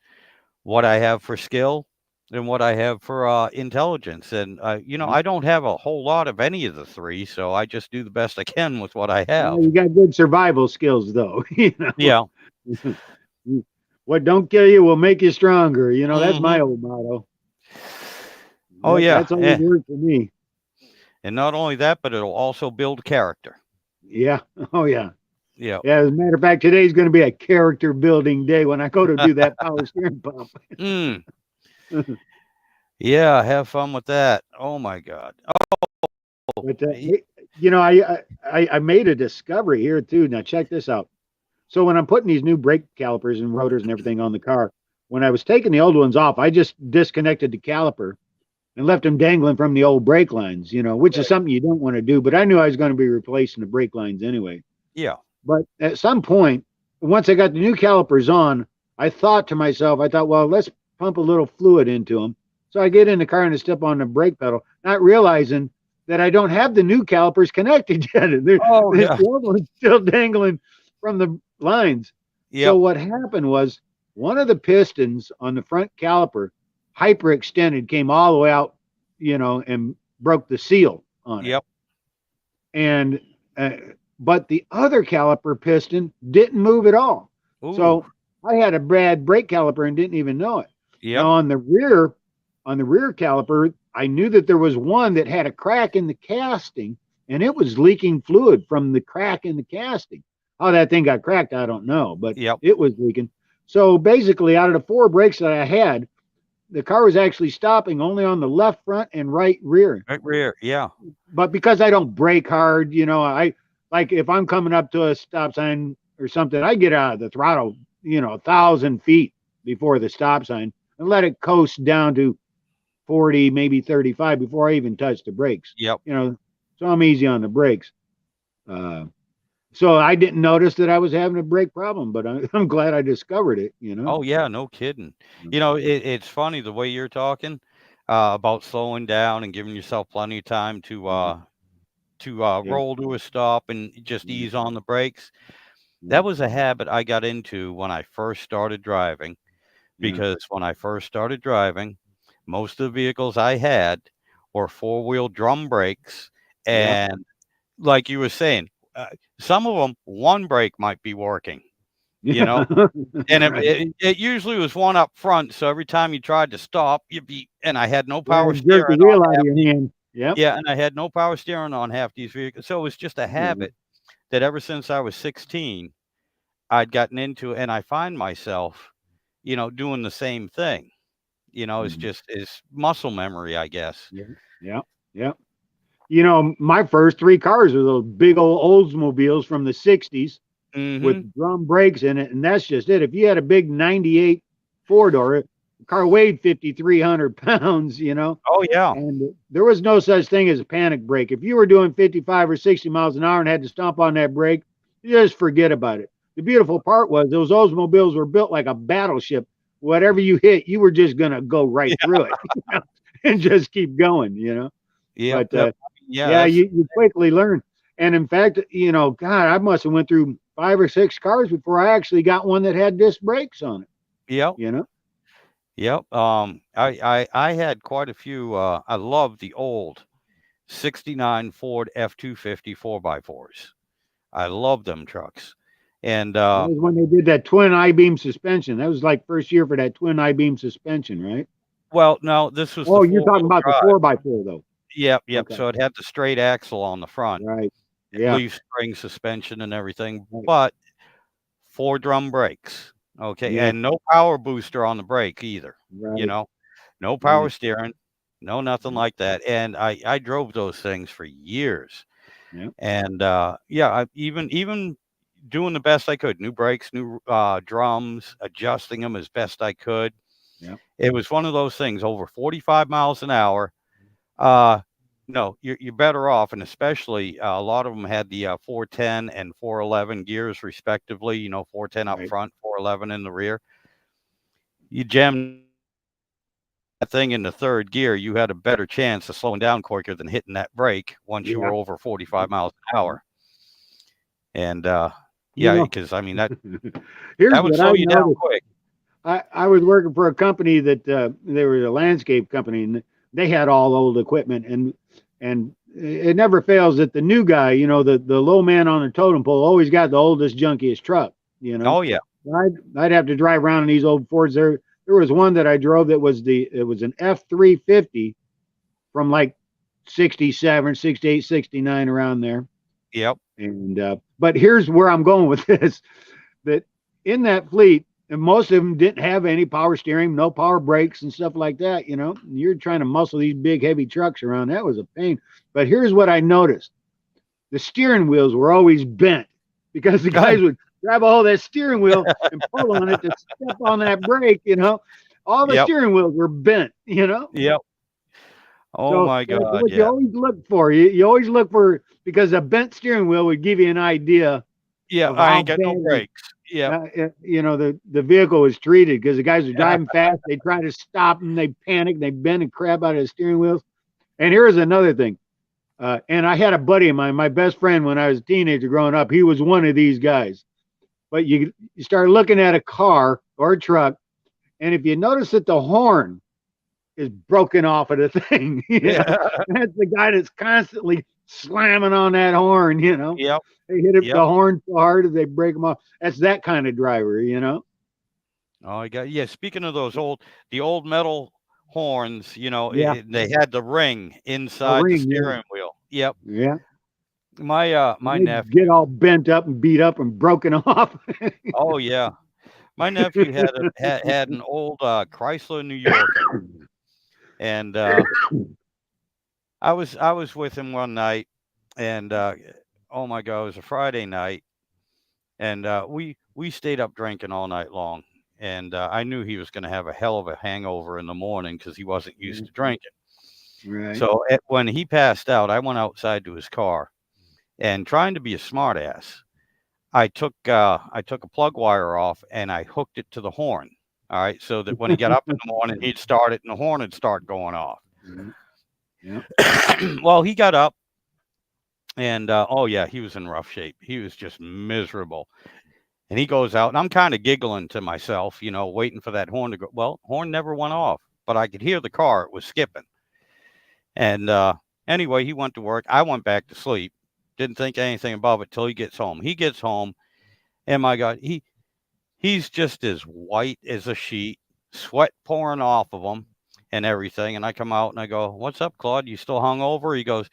what I have for skill, and what I have for intelligence. And Yep. I don't have a whole lot of any of the three, so I just do the best I can with what I Well, have. you got good survival skills though. Yeah. What don't kill you will make you stronger. That's Hmm. my old motto. Oh yeah. That's always worked for me. And not only that, but it'll also build character. Yeah. Oh yeah. Yeah. Yeah. As a matter of fact, today's going to be a character building day when I go to do that power steering pump. Mm. Yeah. Have fun with that. Oh my God. Oh. But hey, I made a discovery here too. Now check this out. So when I'm putting these new brake calipers and rotors and everything on the car, when I was taking the old ones off, I just disconnected the caliper and left them dangling from the old brake lines, which is Right. something you don't want to do. But I knew I was going to be replacing the brake lines anyway. Yeah. But at some point, once I got the new calipers on, I thought to myself, well, let's pump a little fluid into them. So I get in the car and I step on the brake pedal, not realizing that I don't have the new calipers connected yet. Oh The yeah. old one's still dangling from the lines. So Yep. what happened was one of the pistons on the front caliper hyperextended, came all the way out, and broke the seal on it. Yep. And uh, but the other caliper piston didn't move at all. Ooh. So I had a bad brake caliper and didn't even know it. Yep. Now on the rear caliper, I knew that there was one that had a crack in the casting and it was leaking fluid from the crack in the casting. How that thing got cracked, I don't know, but Yep. it was leaking. So basically, out of the 4 brakes that I had, the car was actually stopping only on the left front and right rear. Right rear. Yeah. But because I don't brake hard, I like if I'm coming up to a stop sign or something, I get out of the throttle, 1,000 feet before the stop sign. and let it coast down to 40, maybe 35 before I even touch the brakes. Yep. So I'm easy on the brakes. So I didn't notice that I was having a brake problem, but I'm glad I discovered it. Oh yeah, no kidding. It's funny the way you're talking about slowing down and giving yourself plenty of time to roll to a stop and just ease on the brakes. That was a habit I got into when I first started driving, because when I first started driving, most of the vehicles I had were four-wheel drum brakes, and like you were saying, some of them one brake might be working, and it usually was one up front. So every time you tried to stop, and I had no power jerk the steering wheel on out of your hand. yeah, and I had no power steering on half these vehicles. So it was just a habit that ever since I was 16, I'd gotten into, and I find myself, doing the same thing. It's muscle memory, I guess. Yeah. My first three cars were those big old Oldsmobiles from the 60s with drum brakes in it. And that's just it. If you had a big 98 four-door, the car weighed 5,300 pounds, Oh, yeah. And there was no such thing as a panic brake. If you were doing 55 or 60 miles an hour and had to stomp on that brake, you just forget about it. The beautiful part was those Oldsmobiles were built like a battleship. Whatever you hit, you were just going to go right through it and just keep going, Yeah. But you quickly learn. And in fact, God, I must have went through 5 or 6 cars before I actually got one that had disc brakes on it. Yep. Yep. I had quite a few. I love the old 69 Ford F-250 4x4s. I love them trucks. And that was when they did that twin I-beam suspension. That was like first year for that twin I-beam suspension, right? Well, no, this was. Oh, you're talking about the 4x4 though. Yep. Okay. So it had the straight axle on the front, right? Yeah, leaf spring suspension and everything, but 4 drum brakes. Okay, and no power booster on the brake either. Right. No power steering, no nothing like that. And I drove those things for years. And I even doing the best I could, new brakes, new drums, adjusting them as best I could. It was one of those things over 45 miles an hour. No, you're better off, and especially a lot of them had the 410 and 411 gears respectively. 410 up front, 411 in the rear. You jam that thing in the third gear, you had a better chance of slowing down quicker than hitting that brake once you were over 45 miles an hour. And because I mean that would slow you down quick. I was working for a company that they were a landscape company, and they had all old equipment, and it never fails that the new guy, the low man on the totem pole, always got the oldest, junkiest truck. Oh yeah. I'd have to drive around in these old Fords. There was one that I drove that was an F350 from like 67, 68, 69 around there. Yep. And but here's where I'm going with this: that in that fleet, and most of them didn't have any power steering, no power brakes and stuff like that. You're trying to muscle these big, heavy trucks around. That was a pain. But here's what I noticed: the steering wheels were always bent because the guys would grab all that steering wheel and pull on it to step on that brake. All the steering wheels were bent. Yep. Oh my God! What you always look for, you always look for, because a bent steering wheel would give you an idea. Yeah, I ain't got no brakes. Yeah, the vehicle was treated, because the guys were driving fast. They try to stop them. They panic. They bend and crap out of the steering wheels. And here's another thing. And I had a buddy of mine, my best friend when I was a teenager growing up. He was one of these guys. But you start looking at a car or a truck, and if you notice that the horn is broken off of the thing, that's the guy that's constantly slamming on that horn. Yep. They hit the horn so hard that they break them off. That's that kind of driver. Oh, I got Speaking of those the old metal horns, they had the ring inside the steering wheel. Yep. Yeah. My nephew get all bent up and beat up and broken off. Oh yeah. My nephew had an old Chrysler New Yorker, and I was with him one night, and oh my God, it was a Friday night, and we stayed up drinking all night long, and I knew he was going to have a hell of a hangover in the morning because he wasn't used to drinking. Right. So when he passed out, I went outside to his car, and trying to be a smartass, I took a plug wire off and I hooked it to the horn. All right, so that when he got up in the morning, he'd start it and the horn would start going off. Yeah. Well, he got up and oh yeah, he was in rough shape. He was just miserable. And he goes out, and I'm kind of giggling to myself, waiting for that horn to go. Well, horn never went off, but I could hear the car; it was skipping. And anyway, he went to work. I went back to sleep. Didn't think anything about it till he gets home. He gets home, and my God, he's just as white as a sheet, sweat pouring off of him, and everything. And I come out and I go, "What's up, Claude? You still hungover?" He goes,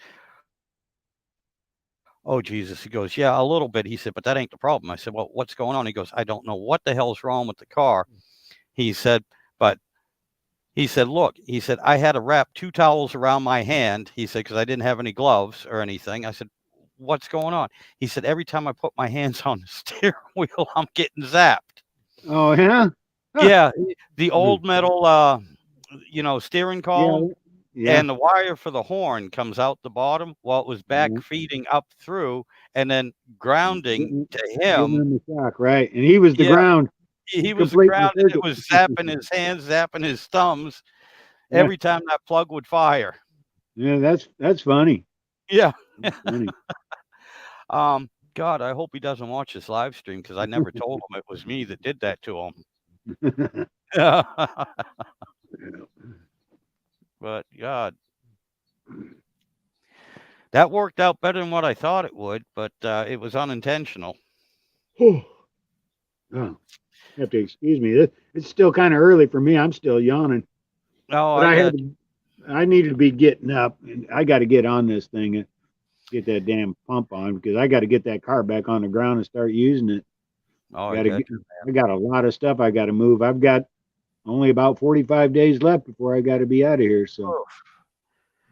"Oh, Jesus." He goes, "Yeah, a little bit." He said, "But that ain't the problem." I said, "Well, what's going on?" He goes, "I don't know what the hell's wrong with the car." He said, "But," he said, "look," he said, "I had to wrap 2 towels around my hand." He said, "'Cause I didn't have any gloves or anything." I said, "What's going on?" He said, "Every time I put my hands on the steering wheel, I'm getting zapped." Oh yeah. Huh. Yeah, the old metal, steering column. Yeah. And the wire for the horn comes out the bottom. Well, it was back Mhm. feeding up through and then grounding Giving to giving him. him the shock, right? And he was the Yeah, ground. he was the Complete the ground, and it circuit. was zapping his hands, zapping his thumbs Yeah. every time that plug would fire. Yeah. That's funny. Yeah. That's funny. God, I hope he doesn't watch this live stream because I never told him it was me that did that to him. But God, that worked out better than what I thought it would, but it was unintentional. Oh, you have to excuse me. It's still kind of early for me. I'm still yawning, Oh, but I got I needed to be getting up, and I got to get on this thing and get that damn pump on because I got to get that car back on the ground and start using it. oh, I Got to got get. I got a lot of stuff I got to move. I've got only about 45 days left before I got to be out of here. So,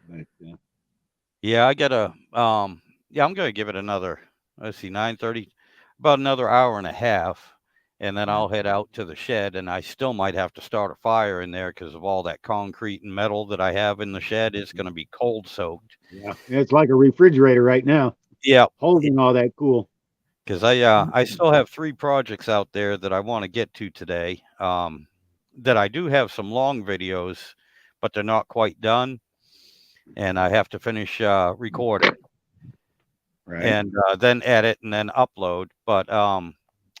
but, Yeah, I gotta yeah, I'm gonna give it another, let's see, 9:30, about another hour and a half, and then I'll head out to the shed, and I still might have to start a fire in there because of all that concrete and metal that I have in the shed. It's gonna be cold soaked. yeah, it's like a refrigerator right now, Yeah, holding all that cool. because I still have 3 projects out there that I want to get to today. That I do have some long videos, but they're not quite done, and I have to finish recording. Right. And then edit and then upload. But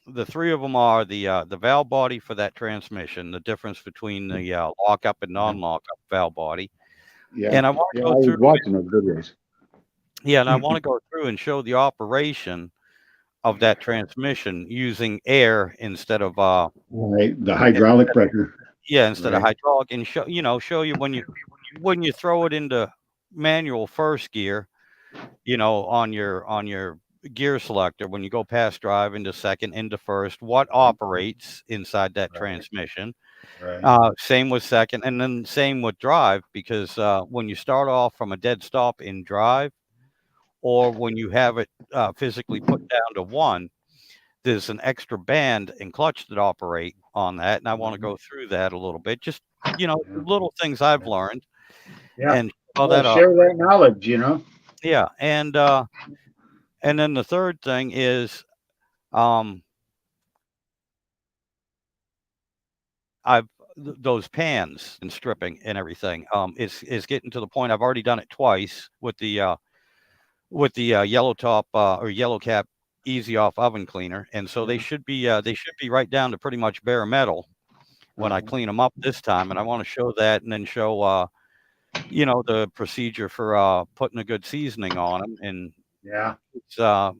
the 3 of them are the valve body for that transmission, the difference between the lockup and non-lockup valve body. Yeah. And I want Yeah. to I go was through, watching those videos. and I want to go through and show the operation of that transmission using air instead of Right. The hydraulic pressure. instead of Right. hydraulic, and show you when you throw it into manual first gear, on your gear selector, when you go past drive into second, into first, what operates inside that transmission. Right. Same with second, and then same with drive, because when you start off from a dead stop in drive, or when you have it physically put down to 1, there's an extra band and clutch that operate on that, and I want to go through that a little bit. Just little things I've learned, Yeah. and all Well, that share that knowledge, yeah, and then the third thing is, um, those pans and stripping and everything. Is getting to the point. I've already done it twice with the yellow top or yellow cap easy off oven cleaner, and so they should be right down to pretty much bare metal when I clean them up this time. And I want to show that, and then show the procedure for putting a good seasoning on them. And Yeah. it's a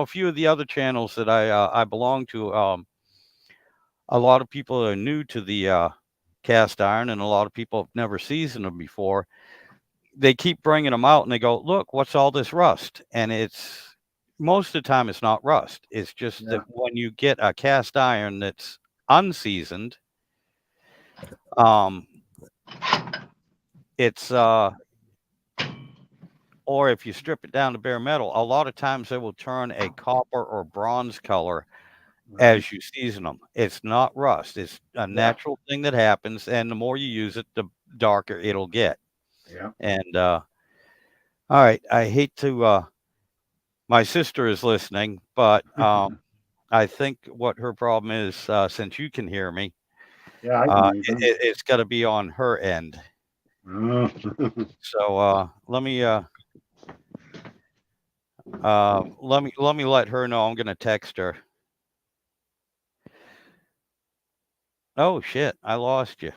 few of the other channels that I belong to. A lot of people are new to the cast iron, and a lot of people have never seasoned them before. They keep bringing them out, and they go, "Look, what's all this rust?" And it's most of the time it's not rust. It's just that when you get a cast iron that's unseasoned, um, it's or if you strip it down to bare metal, a lot of times they will turn a copper or bronze color as you season them. It's not rust. It's a Yeah. natural thing that happens, and the more you use it, the darker it'll get. Yeah. And all right, I hate to. My sister is listening, but I think what her problem is, since you can hear me, Yeah, I can use them. it's got to be on her end. Oh. So let me let her know. I'm gonna text her. Oh shit, I lost you.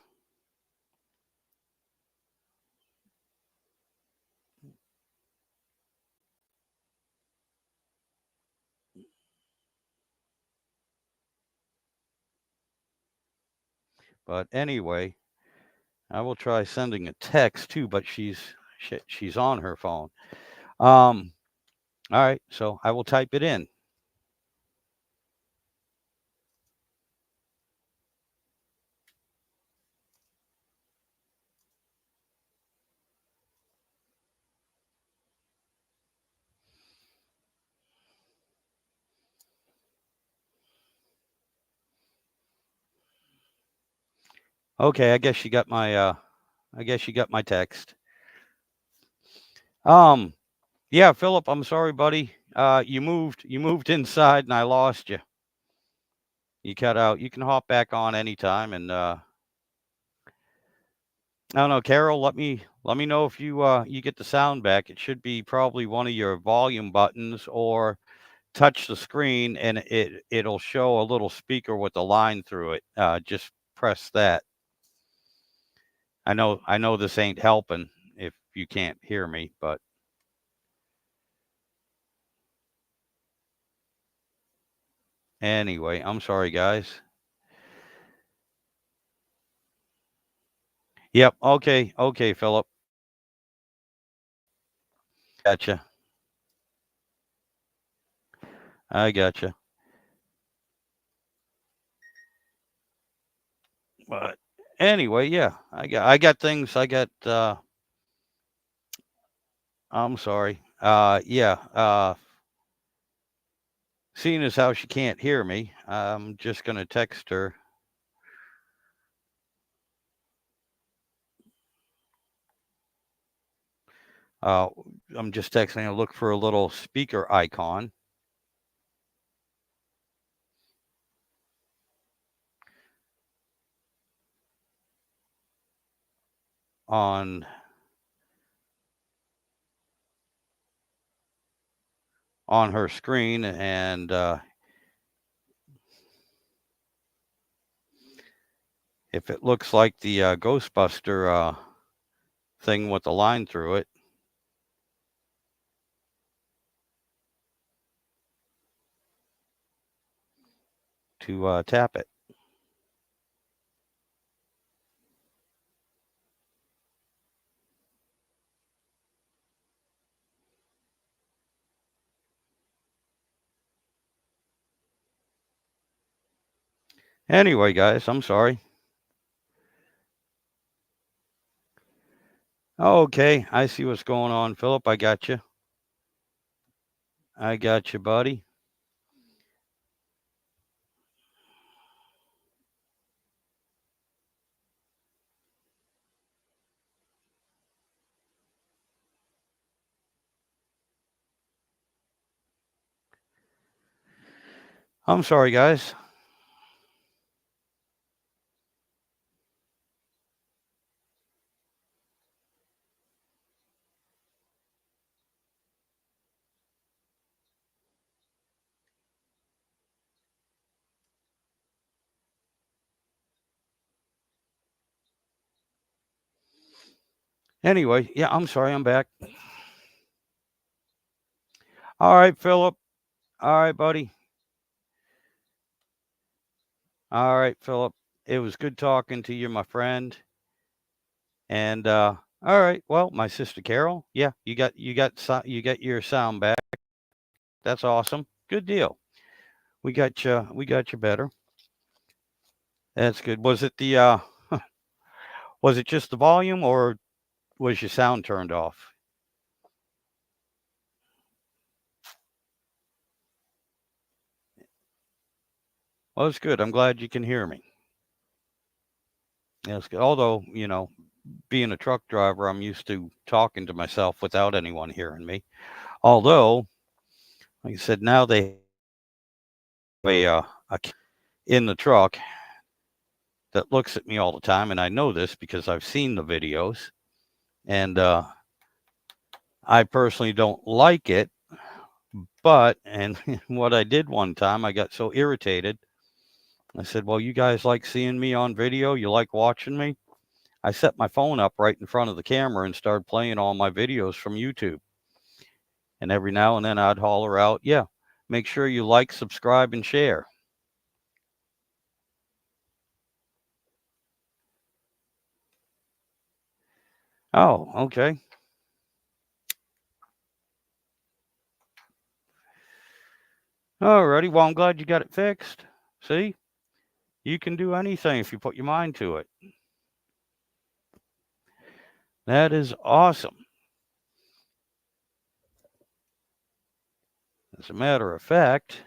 But anyway, I will try sending a text too, but she's on her phone. All right, so I will type it in. Okay, I guess you got my text. Yeah, Philip, I'm sorry, buddy. You moved inside and I lost you. You cut out. You can hop back on anytime, and I don't know, Carol, let me know if you get the sound back. It should be probably one of your volume buttons, or touch the screen and it'll show a little speaker with a line through it. Just press that. I know this ain't helping if you can't hear me, but anyway, I'm sorry, guys. Yep. Okay. Okay, Philip. Gotcha. I gotcha. But anyway, yeah, I got things. I'm sorry. Yeah. Seeing as how she can't hear me, I'm just gonna text her. I'm just texting her. Look for a little speaker icon on her screen, and if it looks like the Ghostbuster thing with the line through it, to tap it. Anyway, guys, I'm sorry. Okay, I see what's going on, Philip. I got you. I got you, buddy. I'm sorry, guys. Anyway, yeah, I'm sorry. I'm back. All right, Philip. All right, buddy. All right, Philip. It was good talking to you, my friend. And all right, well, my sister Carol, yeah, you got your sound back. That's awesome. Good deal. We got you better. That's good. Was it the was it just the volume, or was your sound turned off? Well, it's good. I'm glad you can hear me. That's good. Although, being a truck driver, I'm used to talking to myself without anyone hearing me. Although, like I said, now they have in the truck that looks at me all the time, and I know this because I've seen the videos, and I personally don't like it. But, and what I did one time, I got so irritated. I said, well, you guys like seeing me on video? You like watching me? I set my phone up right in front of the camera and started playing all my videos from YouTube. And every now and then I'd holler out, yeah, make sure you like, subscribe, and share. Oh, okay. Alrighty. Well, I'm glad you got it fixed. See, you can do anything if you put your mind to it. That is awesome. As a matter of fact,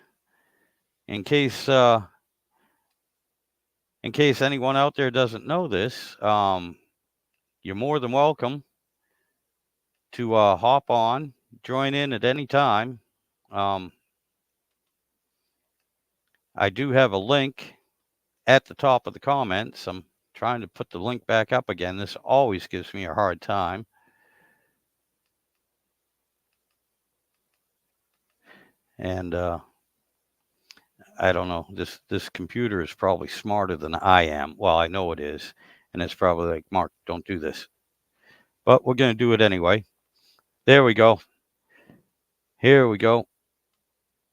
in case anyone out there doesn't know this, you're more than welcome to hop on, join in at any time. I do have a link at the top of the comments. I'm trying to put the link back up again. This always gives me a hard time. And I don't know. This computer is probably smarter than I am. Well, I know it is. And it's probably like, Mark, don't do this. But we're going to do it anyway. There we go. Here we go.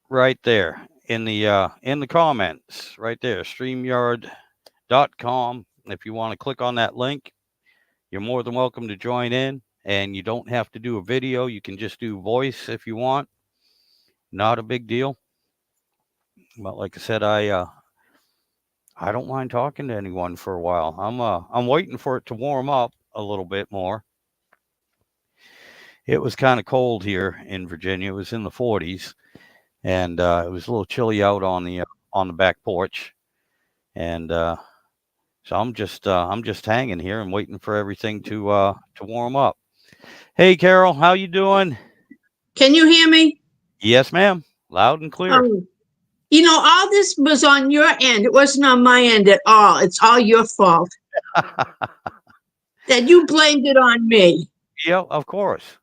Right there in the comments, right there, StreamYard.com. If you want to click on that link, you're more than welcome to join in, and you don't have to do a video. You can just do voice if you want. Not a big deal. But like I said, I don't mind talking to anyone for a while. I'm waiting for it to warm up a little bit more. It was kind of cold here in Virginia. It was in the 40s, and it was a little chilly out on the back porch. And so I'm just hanging here and waiting for everything to warm up. Hey, Carol, how you doing? Can you hear me? Yes, ma'am. Loud and clear. All this was on your end. It wasn't on my end at all. It's all your fault. That you blamed it on me. Yeah, of course.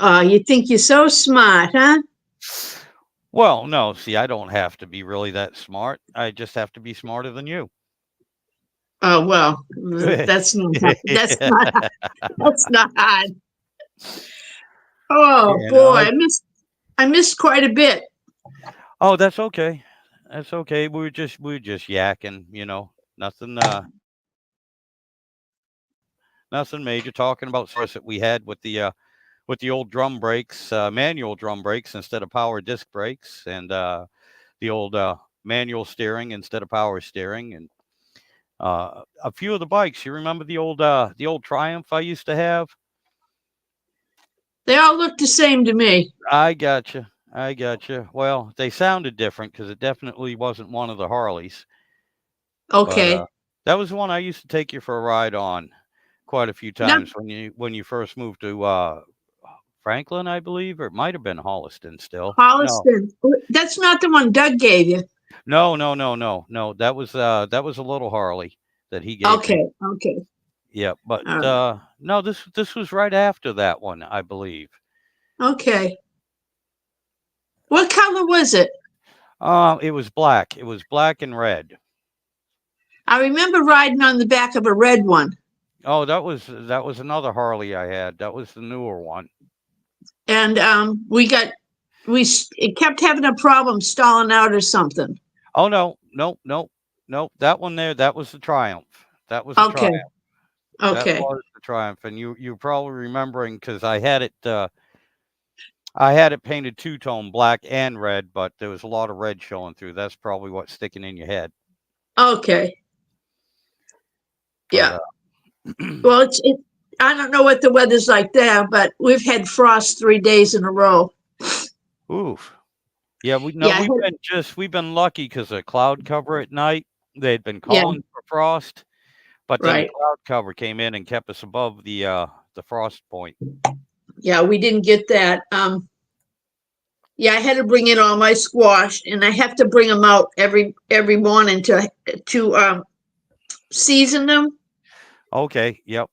You think you're so smart, huh? Well, no, see, I don't have to be really that smart. I just have to be smarter than you. Oh, well, that's not hard. Oh, boy, I missed quite a bit. Oh, that's okay. That's okay. We were just yakking, nothing nothing major, talking about stress that we had with the old drum brakes, manual drum brakes instead of power disc brakes, and the old manual steering instead of power steering, and a few of the bikes. You remember the old Triumph I used to have? They all look the same to me. I gotcha. Well, they sounded different because it definitely wasn't one of the Harleys. Okay. But, that was the one I used to take you for a ride on quite a few times when you first moved to Franklin, I believe, or it might have been Holliston still. Holliston. No. That's not the one Doug gave you. No. That was a little Harley that he gave me. Okay. Yeah, but no, this was right after that one, I believe. Okay. What color was it? It was black. It was black and red. I remember riding on the back of a red one. Oh, that was another Harley I had. That was the newer one. And it kept having a problem stalling out or something. Oh, no. That one there, that was the Triumph. That was the Triumph. Okay. That was the Triumph. And you're probably remembering because I had it painted two-tone, black and red, but there was a lot of red showing through. That's probably what's sticking in your head. Okay. But, yeah. Well, I don't know what the weather's like there, but we've had frost 3 days in a row. Oof. Yeah, we no, Yeah, we've been lucky because of cloud cover at night. They'd been yeah, calling for frost, but then the right. cloud cover came in and kept us above the frost point. Yeah, we didn't get that. Yeah, I had to bring in all my squash, and I have to bring them out every morning to season them. Okay, yep.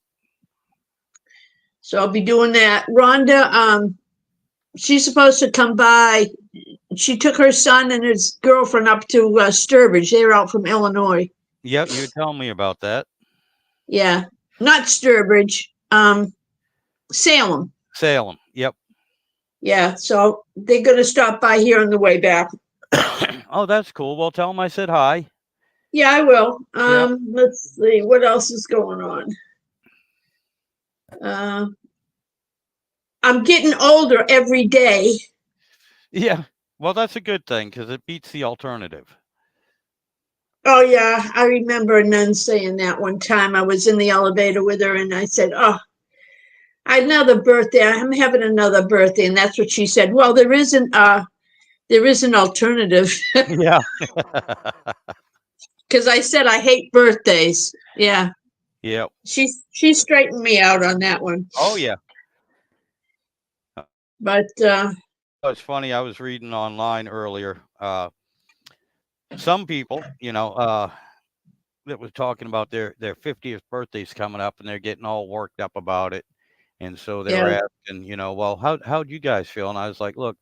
So I'll be doing that. Rhonda, she's supposed to come by. She took her son and his girlfriend up to Sturbridge. They're out from Illinois. Yep, you were telling me about that. Yeah, not Sturbridge. Salem. Salem. Yep. Yeah, so they're gonna stop by here on the way back. Oh, that's cool. Well, tell them I said hi. Yeah, I will. Yep. Let's see what else is going on. I'm getting older every day. Yeah. Well, that's a good thing because it beats the alternative. Oh yeah, I remember a nun saying that one time. I was in the elevator with her, and I said, "Oh, I had another birthday. I'm having another birthday," and that's what she said. Well, there isn't. There is an alternative Yeah. because I said I hate birthdays. Yeah, Yep. she straightened me out on that one. Oh, yeah. But It's funny. I was reading online earlier. Some people, that was talking about their 50th birthdays coming up, and they're getting all worked up about it. And so they were yeah, asking, well, how'd you guys feel? And I was like, look,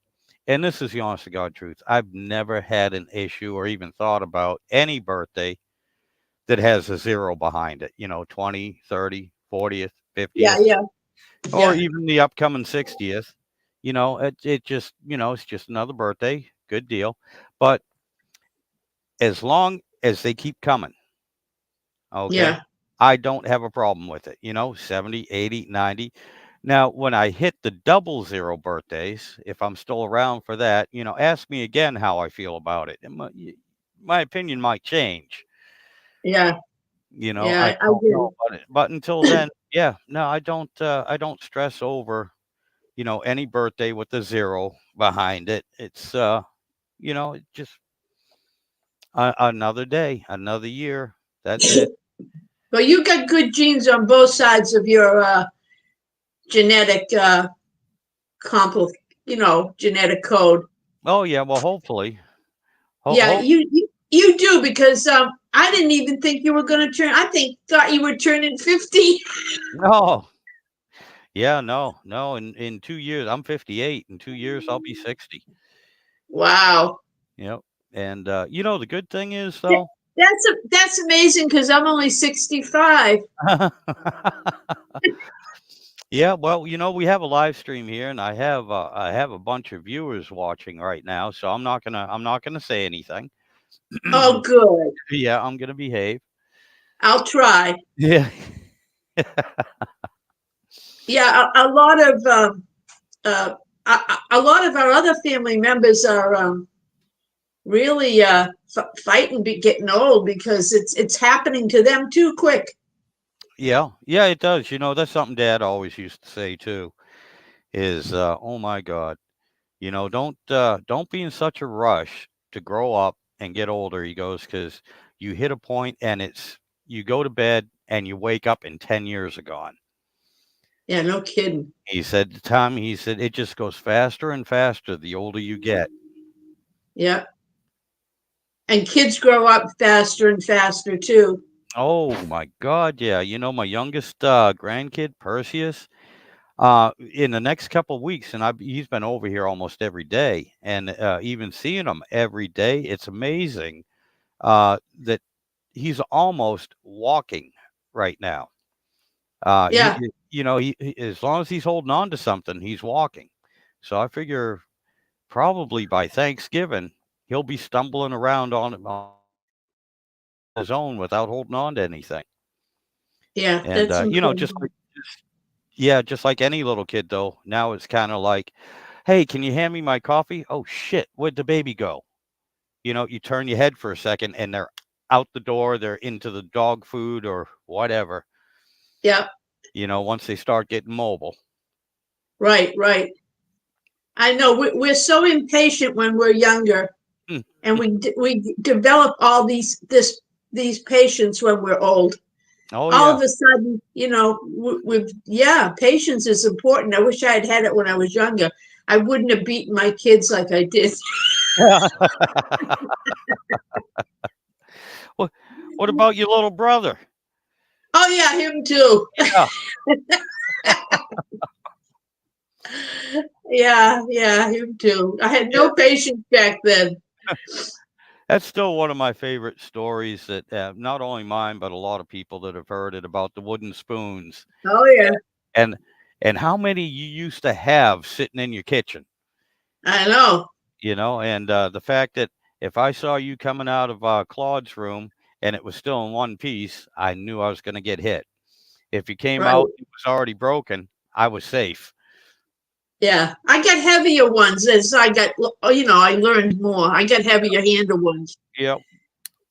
and this is the honest to God truth. I've never had an issue or even thought about any birthday that has a zero behind it, 20, 30, 40th, yeah, 50th, yeah, or yeah, even the upcoming 60th. It just, it's just another birthday. Good deal. But as long as they keep coming, okay, yeah, I don't have a problem with it, 70, 80, 90. Now, when I hit the double zero birthdays, if I'm still around for that, ask me again how I feel about it. And my opinion might change. yeah, I yeah. I don't know, do. but until then, yeah, no, I don't stress over, any birthday with the zero behind it. It's, it's just another day, another year. That's it. Well, you got good genes on both sides of your genetic genetic code. Oh yeah, well, hopefully, Yeah, hope. you do because I didn't even think you were going to turn. Thought you were turning 50. No, yeah, no. In 2 years, I'm 58. In 2 years, I'll be 60. Wow, Yep. And the good thing is though. that's amazing because I'm only 65. Yeah, well, we have a live stream here, and I have a bunch of viewers watching right now, so I'm not gonna say anything. Oh, good. Yeah, I'm gonna behave. I'll try. Yeah. Yeah, a lot of a lot of our other family members are really fighting getting old because it's happening to them too quick. Yeah, yeah, it does. That's something Dad always used to say too. Is oh my God, don't be in such a rush to grow up and get older. He goes, because you hit a point and you go to bed and you wake up and 10 years are gone. Yeah, no kidding. He said it just goes faster and faster the older you get. Yeah. And kids grow up faster and faster too. Oh my God, yeah. My youngest grandkid, Perseus, in the next couple of weeks, and he's been over here almost every day, and even seeing him every day, it's amazing that he's almost walking right now. Yeah. As long as he's holding on to something, he's walking. So I figure probably by Thanksgiving he'll be stumbling around on his own without holding on to anything. Yeah, And that's important. just like any little kid though, now it's kind of like, hey, can you hand me my coffee? Oh shit, where'd the baby go? You turn your head for a second and they're out the door, they're into the dog food or whatever. Yeah. Once they start getting mobile. Right, right. I know we're so impatient when we're younger, Hmm. and we develop all these patience when we're old. Oh All yeah. of a sudden, patience is important. I wish I had had it when I was younger. I wouldn't have beaten my kids like I did. What about your little brother? Oh yeah, him too. Yeah. Yeah, him too. I had no patience back then. That's still one of my favorite stories that not only mine, but a lot of people that have heard it about the wooden spoons Oh yeah, and how many you used to have sitting in your kitchen, I know. and the fact that if I saw you coming out of Claude's room and it was still in one piece, I knew I was going to get hit. If you came Right. out, it was already broken, I was safe. Yeah, I got heavier ones as I got. I learned more. I got heavier handle ones. Yep.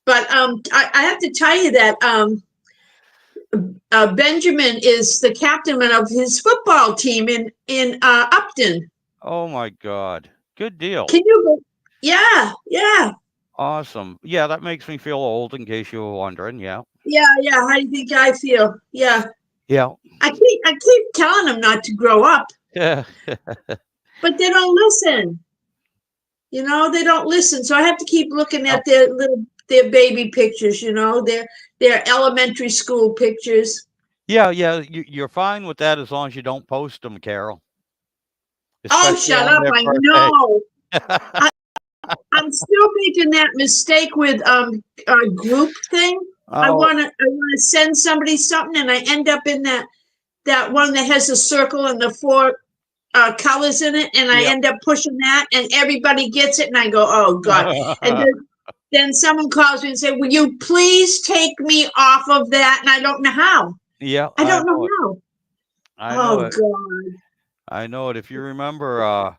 But I have to tell you that Benjamin is the captain of his football team in Upton. Oh my God. Good deal. Can you? Yeah. Awesome. Yeah, that makes me feel old in case you were wondering. Yeah. How do you think I feel? Yeah. Yeah. I keep telling them not to grow up, Yeah. but they don't listen. They don't listen. So I have to keep looking at their baby pictures. Their elementary school pictures. Yeah. You're fine with that as long as you don't post them, Carol. Oh, Especially shut on up! their I birthday. know. I'm still making that mistake with a group thing. I Oh, want to send somebody something, and I end up in that one that has a circle and the four colors in it, and I yep. end up pushing that, and everybody gets it, and I go, oh God! And then someone calls me and say, will you please take me off of that? And I don't know how. Yeah, I don't know know it. how. I know Oh it. God! I know it. If you remember,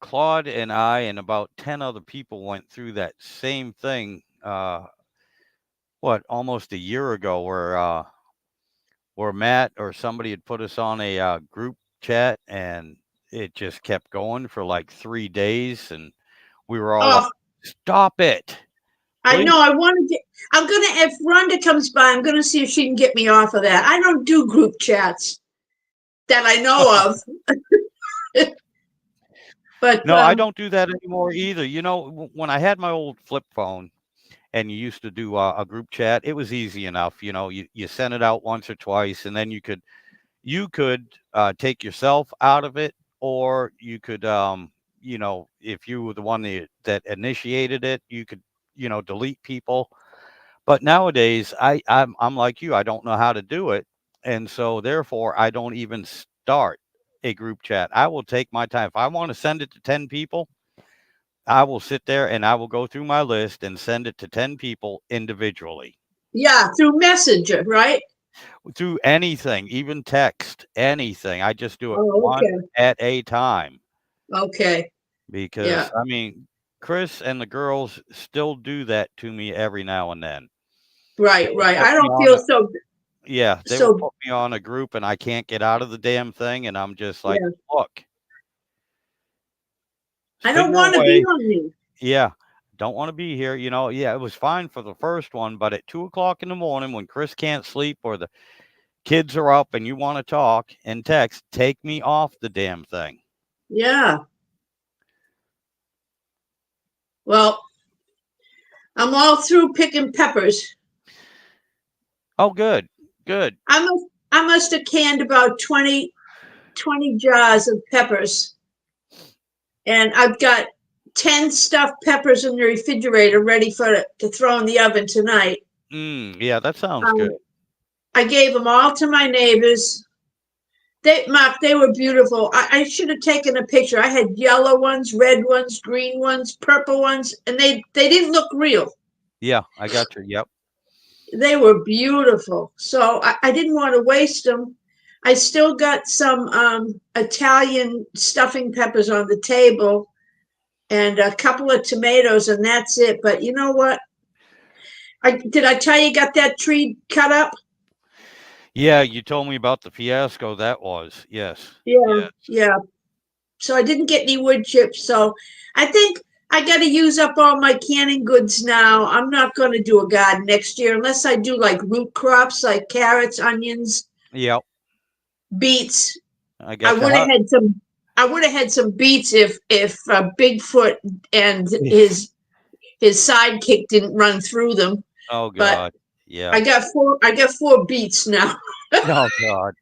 Claude and I and about 10 other people went through that same thing, almost a year ago, where Matt or somebody had put us on a group chat and it just kept going for like 3 days. And we were all like, Oh, stop it. I Please. know. I want to get. I'm gonna. If Rhonda comes by, I'm gonna see if she can get me off of that. I don't do group chats that I know of. But No, I don't do that anymore either. When I had my old flip phone and you used to do a group chat, it was easy enough. You sent it out once or twice, and then you could take yourself out of it, or you could, if you were the one that initiated it, you could, delete people. But nowadays, I'm like you. I don't know how to do it, and so therefore, I don't even start a group chat. I will take my time. If I want to send it to 10 people, I will sit there and I will go through my list and send it to 10 people individually. yeah, through Messenger, right? Through anything, even text, anything. I just do it Oh, one okay. at a time Okay. because, Yeah. I mean, Chris and the girls still do that to me every now and then. Right. They'll put I me don't on feel a they will so. put me on a group and I can't get out of the damn thing, and I'm just like, Yeah. "Look, I don't figure a want to be way." on me. Yeah, don't wanna be here, yeah, it was fine for the first one, but at 2 o'clock in the morning when Chris can't sleep or the kids are up and you wanna talk and text, take me off the damn thing. Yeah. Well, I'm all through picking peppers. Oh, good, good. I must have canned about 20 jars of peppers, and I've got 10 stuffed peppers in the refrigerator ready to throw in the oven tonight. Yeah, that sounds good. I gave them all to my neighbors. Mark, they were beautiful. I should have taken a picture. I had yellow ones, red ones, green ones, purple ones, and they didn't look real. Yeah, I got you, yep. They were beautiful. So I didn't want to waste them. I still got some Italian stuffing peppers on the table and a couple of tomatoes, and that's it. But you know what? Did I tell you got that tree cut up? Yeah, you told me about the fiasco that was, yes, Yeah, yes. yeah. so I didn't get any wood chips. So I think I got to use up all my canning goods now. I'm not going to do a garden next year unless I do like root crops like carrots, onions, Yep. beets. I I got would have had some. I would have had some beets if Bigfoot and his sidekick didn't run through them. Oh But God. Yeah. I got 4 beets now. Oh God.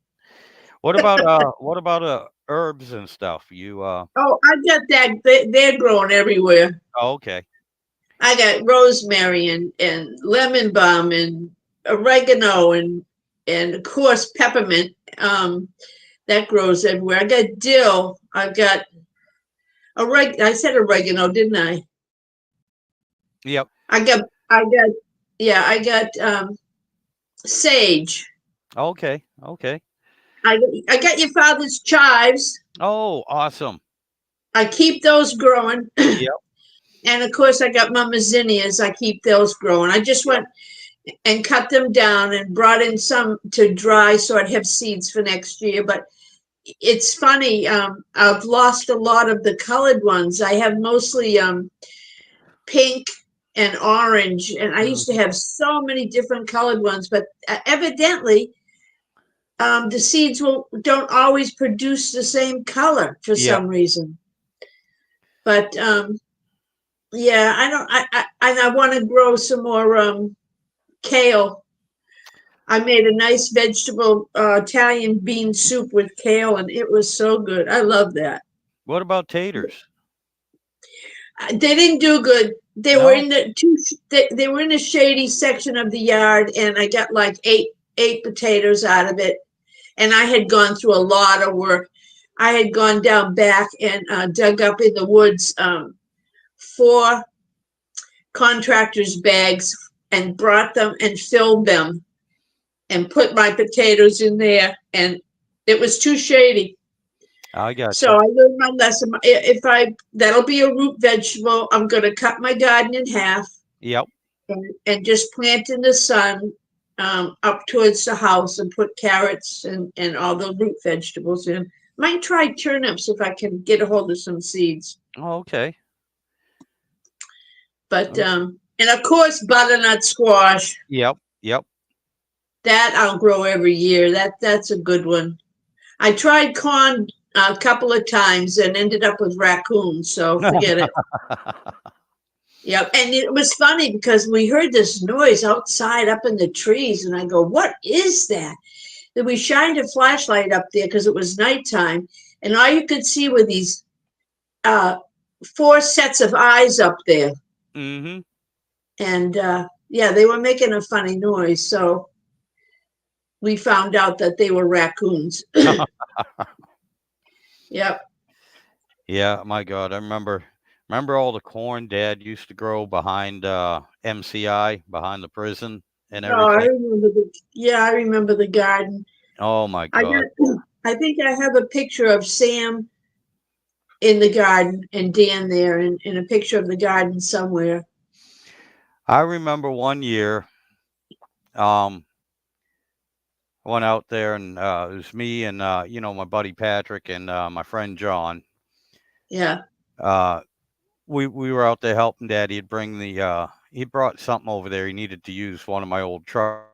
What about herbs and stuff? You Oh, I got that. They're growing everywhere. oh, okay. I got rosemary and lemon balm and oregano and of course peppermint. That grows everywhere. I got dill. I got I said oregano, didn't I? Yep. I got I got sage. Okay. Okay. I got your father's chives. Oh, awesome. I keep those growing. Yep. And of course, I got mama zinnias. I keep those growing. I just went and cut them down and brought in some to dry so I'd have seeds for next year. But it's funny. I've lost a lot of the colored ones. I have mostly pink and orange, and I used to have so many different colored ones. But evidently, the seeds don't always produce the same color for some reason. But yeah, I want to grow some more kale. I made a nice vegetable Italian bean soup with kale, and it was so good. I love that. What about taters? They didn't do good. They No? were in they were in a shady section of the yard, and I got like eight potatoes out of it. And I had gone through a lot of work. I had gone down back and dug up in the woods 4 contractors' bags and brought them and filled them and put my potatoes in there. And it was too shady. I got So I learned my lesson. That'll be a root vegetable. I'm going to cut my garden in half. Yep. And just plant in the sun up towards the house and put carrots and all the root vegetables in. Might try turnips if I can get a hold of some seeds. Oh, okay. But and of course butternut squash. Yep. Yep. That I'll grow every year. That's a good one. I tried corn a couple of times and ended up with raccoons, so forget it. Yeah, and it was funny because we heard this noise outside up in the trees, and I go, "What is that?" Then we shined a flashlight up there because it was nighttime, and all you could see were these 4 sets of eyes up there. Mm-hmm. And yeah, they were making a funny noise, so we found out that they were raccoons. Yep. Yeah, my God, I remember all the corn Dad used to grow behind MCI, behind the prison and Oh, everything. I remember the garden. Oh my God. I think I have a picture of Sam in the garden and Dan there and a picture of the garden somewhere. I remember one year, I went out there and it was me and my buddy Patrick and my friend John. Yeah. We were out there helping Dad. He'd bring he brought something over there. He needed to use one of my old trucks.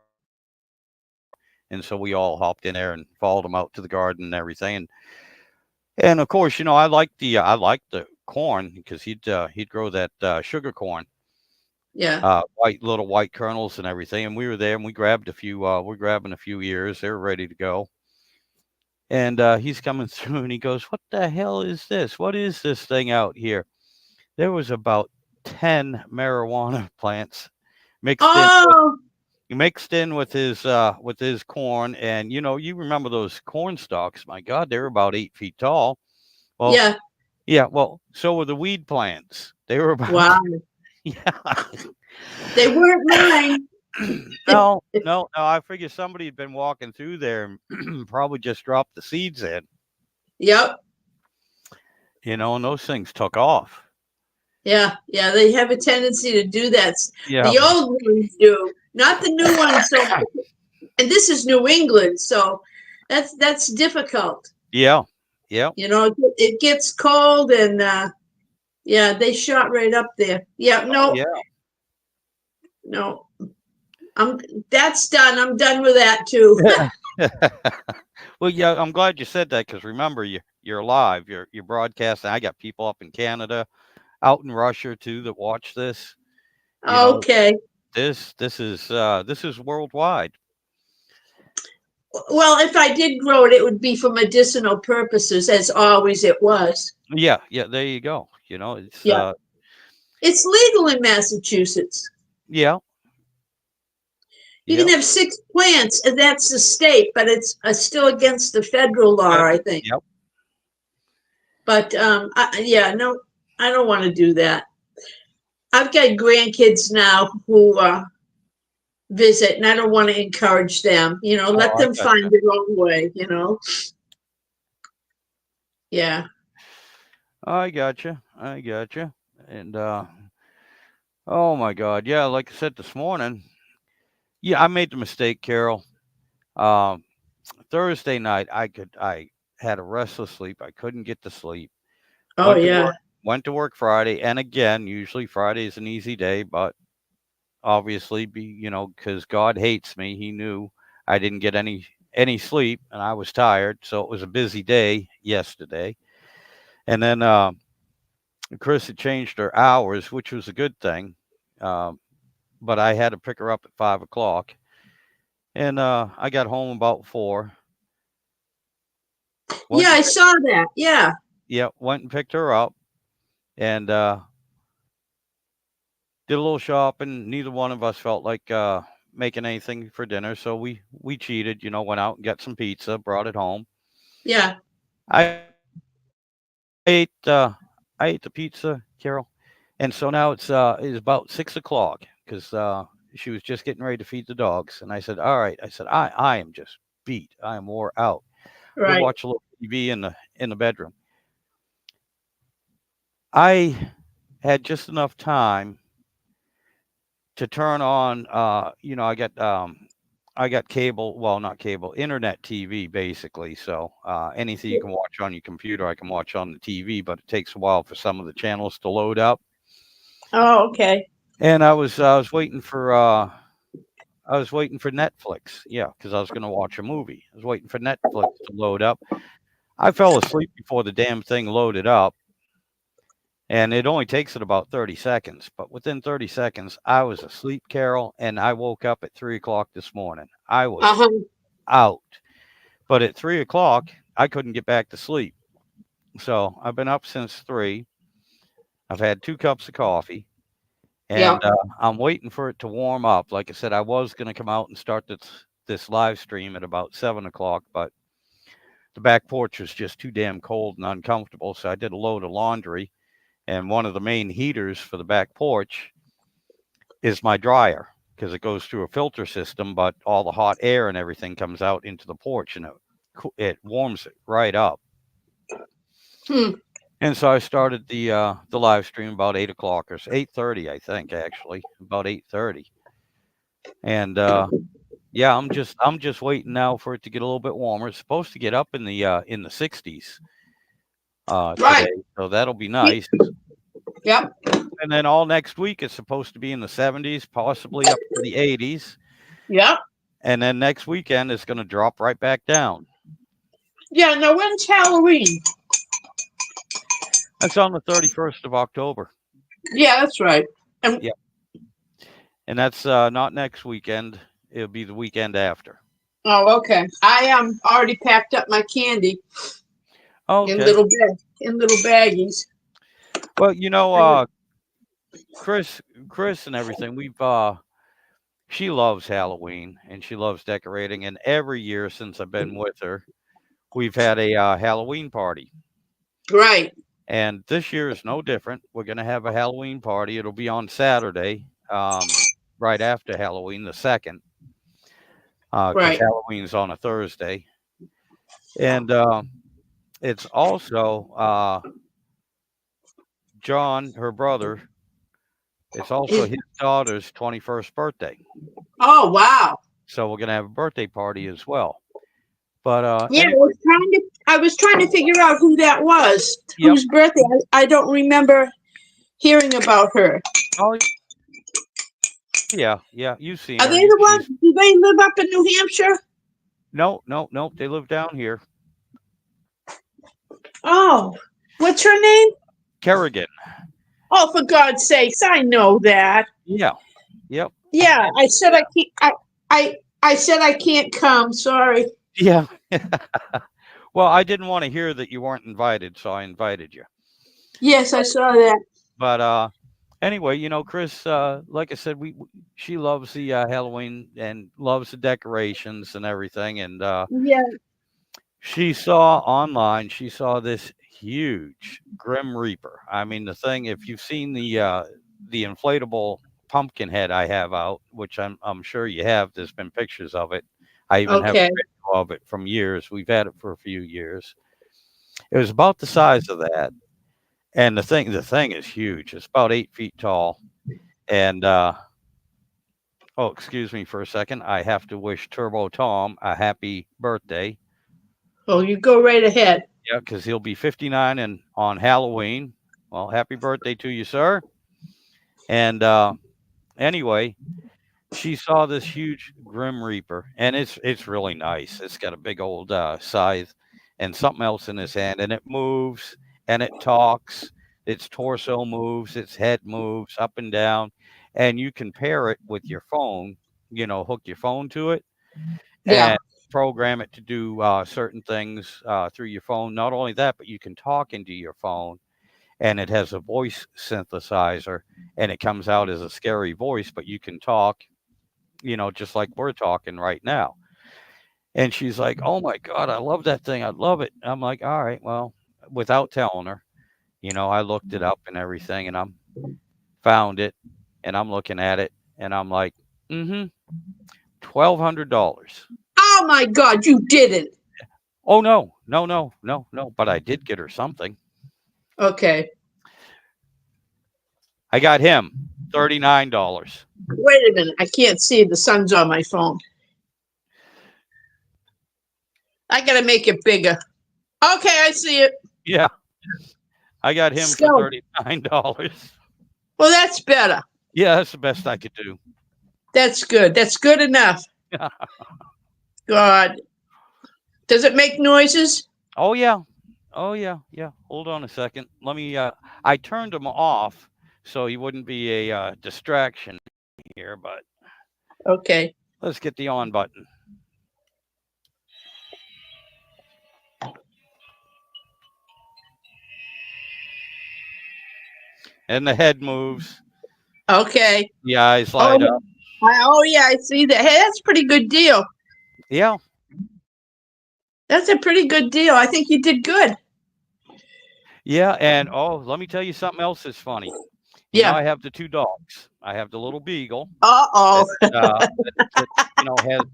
And so we all hopped in there and followed him out to the garden and everything. And of course, I liked the corn because he'd grow that sugar corn. Yeah. Little white kernels and everything. And we were there and we grabbed a few, we're grabbing a few ears. They were ready to go. And he's coming through and he goes, "What the hell is this? What is this thing out here?" There was about 10 marijuana plants mixed in with his corn. And you remember those corn stalks? My God, they were about 8 feet tall. Well, yeah. Well, so were the weed plants. They were about wow. Yeah. They weren't mine. No. I figure somebody had been walking through there and probably just dropped the seeds in. Yep. And those things took off. Yeah. They have a tendency to do that. Yeah. The old ones do, not the new ones. So, and this is New England, so that's difficult. Yeah. Yep. You know, it gets cold and yeah, they shot right up there. Yeah, no, Yeah. no. That's done. I'm done with that too. Well, yeah, I'm glad you said that because remember, you're live. You're broadcasting. I got people up in Canada, out in Russia too that watch this. You know, Okay. this is worldwide. Well, if I did grow it, it would be for medicinal purposes, as always it was. Yeah, yeah. There you go. You know, it's Yeah. It's legal in Massachusetts. yeah, You yeah. can have 6 plants, and that's the state, but it's still against the federal law, I think. Yep. But yeah, no, I don't want to do that. I've got grandkids now who visit, and I don't want to encourage them. You know, let Oh, I them gotcha. find their own way. You know. Yeah. I gotcha. I gotcha. And oh my God, yeah. Like I said this morning, yeah, I made the mistake, Carol. Um, Thursday night, I had a restless sleep. I couldn't get to sleep. Oh Went to yeah. work. Went to work Friday, and again, usually Friday is an easy day, but obviously, because God hates me, He knew I didn't get any sleep, and I was tired, so it was a busy day yesterday. And then Chris had changed her hours, which was a good thing, um, but I had to pick her up at 5 o'clock, and I got home about 4. Went Yeah, and I saw that. Yeah. went and picked her up, and did a little shopping. Neither one of us felt like making anything for dinner, so we cheated. Went out and got some pizza, brought it home. Yeah. I ate uh, I ate the pizza, Carol, and so now it's about 6 o'clock because she was just getting ready to feed the dogs, and I said, "All right," I said, "I am just beat. I am wore out. We'll Right. watch a little TV in the bedroom." I had just enough time to turn on. I got cable, well, not cable, internet TV basically. So anything you can watch on your computer, I can watch on the TV, but it takes a while for some of the channels to load up. Oh, okay. And I was waiting for Netflix, yeah, because I was going to watch a movie. I was waiting for Netflix to load up. I fell asleep before the damn thing loaded up, and it only takes it about 30 seconds. But within 30 seconds, I was asleep, Carol, and I woke up at 3 o'clock this morning. I was Uh-huh. out. But at 3 o'clock, I couldn't get back to sleep. So I've been up since 3. I've had 2 cups of coffee, Yeah. and I'm waiting for it to warm up. Like I said, I was going to come out and start this live stream at about 7 o'clock, but the back porch was just too damn cold and uncomfortable. So I did a load of laundry, and one of the main heaters for the back porch is my dryer because it goes through a filter system, but all the hot air and everything comes out into the porch, and it warms it right up. Hmm. And so I started the live stream about 8 o'clock or 8:30, I think, actually about 8:30. And yeah, I'm just waiting now for it to get a little bit warmer. It's supposed to get up in the 60s Right. today, so that'll be nice. Yep. And then all next week it's supposed to be in the 70s, possibly up to the 80s. Yep. And then next weekend it's going to drop right back down. Yeah. Now, when's Halloween? That's on the 31st of October. Yeah, that's right. And And that's not next weekend. It'll be the weekend after. oh, okay. I already packed up my candy Okay. in little baggies. Well, Chris and everything, she loves Halloween and she loves decorating. And every year since I've been with her, we've had a Halloween party. Right. And this year is no different. We're going to have a Halloween party. It'll be on Saturday, right after Halloween, the 2nd, because Right. Halloween's on a Thursday. And it's also John, her brother. It's also his daughter's 21st birthday. Oh, wow. So we're going to have a birthday party as well. But Yeah, anyway, we're trying to I was trying to figure out who that was, Yep. whose birthday. I don't remember hearing about her. Oh, yeah, yeah. You've seen Are her. they the ones? She's- Do they live up in New Hampshire? No. They live down here. Oh, what's her name? Kerrigan. Oh, for God's sakes, I know that. Yeah. Yep. Yeah, I said I can't. I said I can't come. Sorry. Yeah. Well, I didn't want to hear that you weren't invited, so I invited you. Yes, I saw that. But anyway, Chris, like I said, she loves the Halloween and loves the decorations and everything. And Yeah. she saw this huge Grim Reaper. I mean, the thing, if you've seen the inflatable pumpkin head I have out, which I'm sure you have, there's been pictures of it. I even have a Okay. video of it from years. We've had it for a few years. It was about the size of that. And the thing is huge. It's about 8 feet tall. And oh, excuse me for a second. I have to wish Turbo Tom a happy birthday. Oh, you go right ahead. Yeah, because he'll be 59 and on Halloween. Well, happy birthday to you, sir. And anyway, she saw this huge Grim Reaper, and it's really nice. It's got a big old scythe and something else in his hand, and it moves and it talks. Its torso moves, its head moves up and down, and you can pair it with your phone. Hook your phone to it Yeah. and program it to do certain things through your phone. Not only that, but you can talk into your phone, and it has a voice synthesizer, and it comes out as a scary voice, but you can talk, just like we're talking right now. And she's like, "Oh my God, I love that thing. I love it." I'm like, "All right, well," without telling her, I looked it up and everything, and I'm found it, and I'm looking at it, and I'm like, $1,200. Oh my God, you didn't. Oh no. But I did get her something. Okay. I got him $39. Wait a minute. I can't see. The sun's on my phone. I gotta make it bigger. Okay, I see it. Yeah. I got him So- for $39. Well, that's better. Yeah, that's the best I could do. That's good. That's good enough. God. Does it make noises? Oh yeah. Yeah. Hold on a second. Let me I turned him off so he wouldn't be a distraction here, but Okay. let's get the on button. And the head moves. Okay. The eyes light Oh, up. yeah, I see that. Hey, that's a pretty good deal. Yeah. That's a pretty good deal. I think you did good. Yeah, and let me tell you something else that's funny. Yeah. I have the two dogs. I have the little beagle Uh-oh. that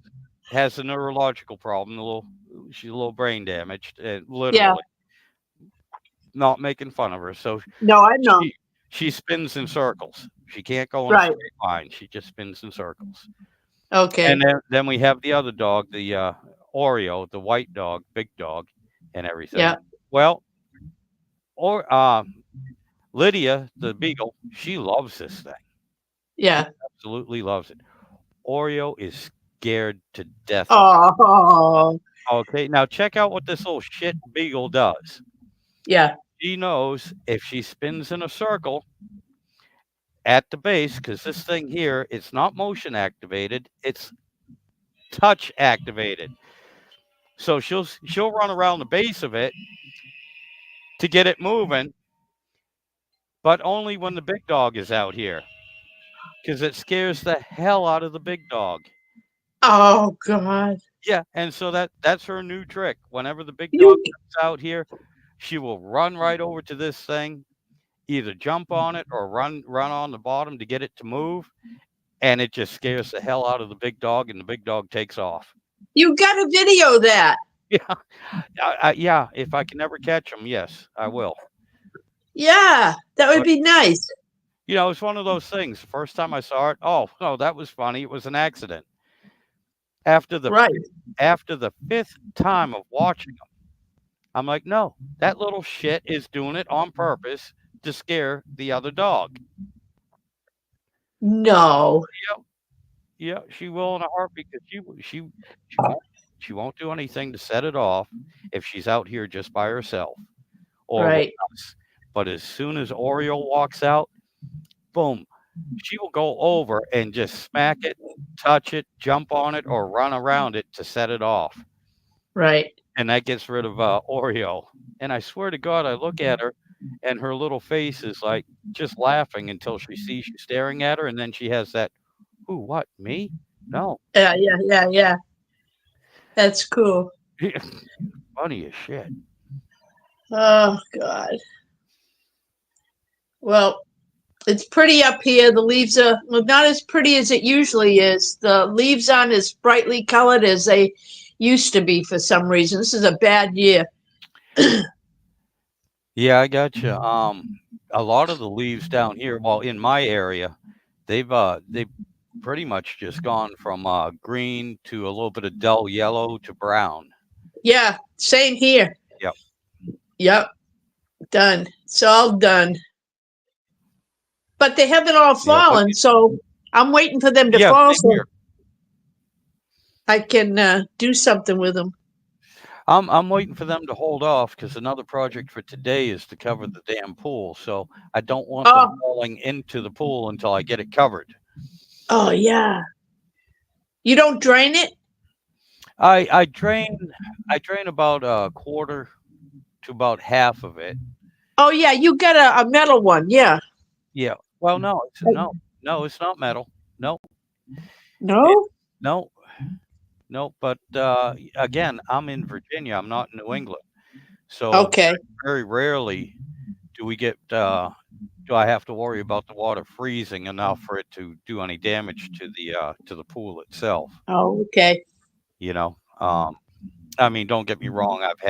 has a neurological problem. She's a little brain damaged, literally. Not making fun of her. So No, I know. she spins in circles. She can't go in Right. a straight line. She just spins in circles. Okay. And then we have the other dog, the Oreo, the white dog, big dog, and everything. Yeah. Well, Lydia, the beagle, she loves this thing. Yeah. Absolutely loves it. Oreo is scared to death. of it. Oh. Okay, now check out what this little shit beagle does. Yeah. She knows if she spins in a circle at the base, because this thing here, it's not motion activated, it's touch activated. So she'll run around the base of it to get it moving, but only when the big dog is out here, because it scares the hell out of the big dog. Oh, God. Yeah, and so that's her new trick. Whenever the big You- dog comes out here, she will run right over to this thing, either jump on it or run on the bottom to get it to move, and it just scares the hell out of the big dog, and the big dog takes off. You got to video that. Yeah, yeah. If I can ever catch them, yes, I will. Yeah, that would be nice. It's one of those things. The first time I saw it, oh no, that was funny. It was an accident. After the Right. fifth time of watching them, I'm like, no, that little shit is doing it on purpose to scare the other dog. No. Yeah, she will in a heartbeat because she won't do anything to set it off if she's out here just by herself or with Right. us. But as soon as Oriole walks out, boom, she will go over and just smack it, touch it, jump on it, or run around it to set it off. Right. And that gets rid of Oreo. And I swear to God, I look at her, and her little face is like just laughing until she sees you staring at her, and then she has that, "Who? What? Me? No." Yeah. That's cool. Funny as shit. Oh God. Well, it's pretty up here. The leaves are not as pretty as it usually is. The leaves aren't as brightly colored as they used to be for some reason. This is a bad year. Yeah, I got you. A lot of the leaves down here, well, in my area, they've pretty much just gone from green to a little bit of dull yellow to brown. Yeah, same here. Yep. Yep. Done. It's all done. But they haven't all fallen, so I'm waiting for them to fall same so here. I can do something with them. I'm waiting for them to hold off because another project for today is to cover the damn pool. So I don't want them falling into the pool until I get it covered. Oh yeah. You don't drain it? I drain about a quarter to about half of it. Oh yeah, you got a metal one, yeah. Yeah. Well, no, it's not metal. No. No? No, but again, I'm in Virginia. I'm not in New England, so Okay. very rarely do we get. Do I have to worry about the water freezing enough for it to do any damage to the pool itself? Oh, okay. You know, I mean, don't get me wrong. I've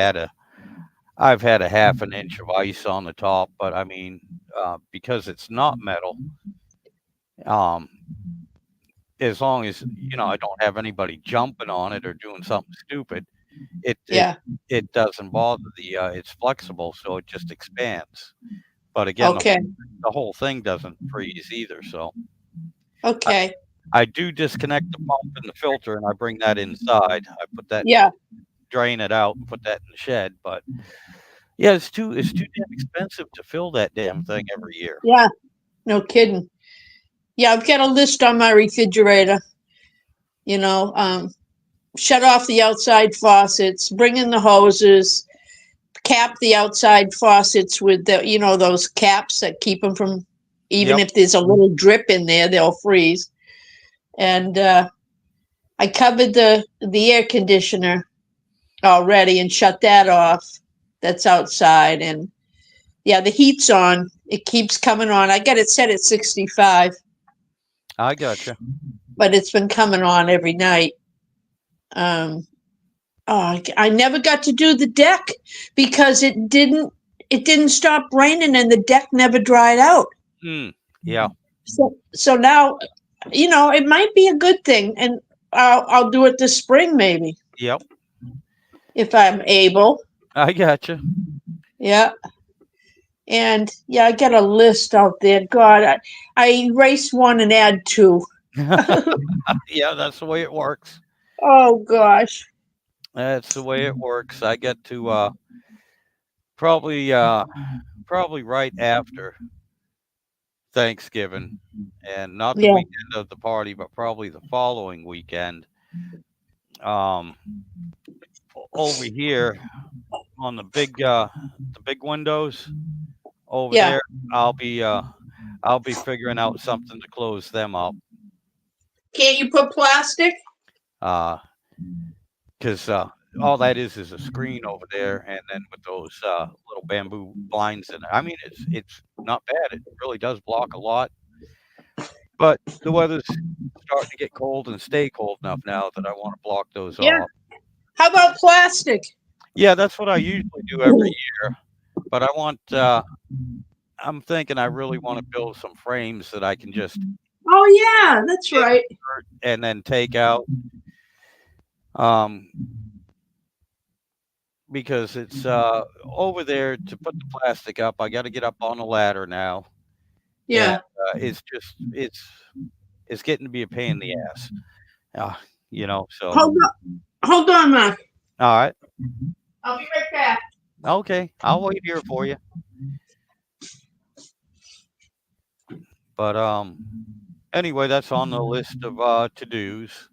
had a half an inch of ice on the top, but I mean, because it's not metal, um, as long as I don't have anybody jumping on it or doing something stupid, Yeah. it doesn't bother it's flexible, so it just expands. But again, Okay. the whole thing doesn't freeze either. So Okay. I do disconnect the pump and the filter, and I bring that inside. I put that, Yeah. drain it out, and put that in the shed. But yeah, it's too damn expensive to fill that damn thing every year. Yeah. No kidding. Yeah, I've got a list on my refrigerator. Shut off the outside faucets, bring in the hoses, cap the outside faucets with those caps that keep them from, even if there's a little drip in there, they'll freeze. And I covered the air conditioner already and shut that off. That's outside. And yeah, the heat's on. It keeps coming on. I got it set at 65. I gotcha. But it's been coming on every night. I never got to do the deck because it didn't stop raining and the deck never dried out. Yeah. So now, it might be a good thing, and I'll do it this spring maybe. Yep. If I'm able. I gotcha. Yeah. And yeah, I got a list out there. God, I erase one and add two. Yeah, that's the way it works. Oh gosh. That's the way it works. I get to probably right after Thanksgiving, and not the weekend of the party, but probably the following weekend. Over here on the big windows over there, I'll be figuring out something to close them up. Can't you put plastic? Because all that is a screen over there, and then with those little bamboo blinds in it. I mean, it's not bad. It really does block a lot. But the weather's starting to get cold and stay cold enough now that I want to block those off. How about plastic? Yeah, that's what I usually do every year. But I want, I'm thinking I really want to build some frames that I can just. Oh yeah, that's right. And then take out. because it's over there to put the plastic up. I got to get up on the ladder now. Yeah. And, it's just it's getting to be a pain in the ass. Uh, so Hold on, Mark. all right. I'll be right back. Okay, I'll wait here for you. But anyway, that's on the list of to-dos.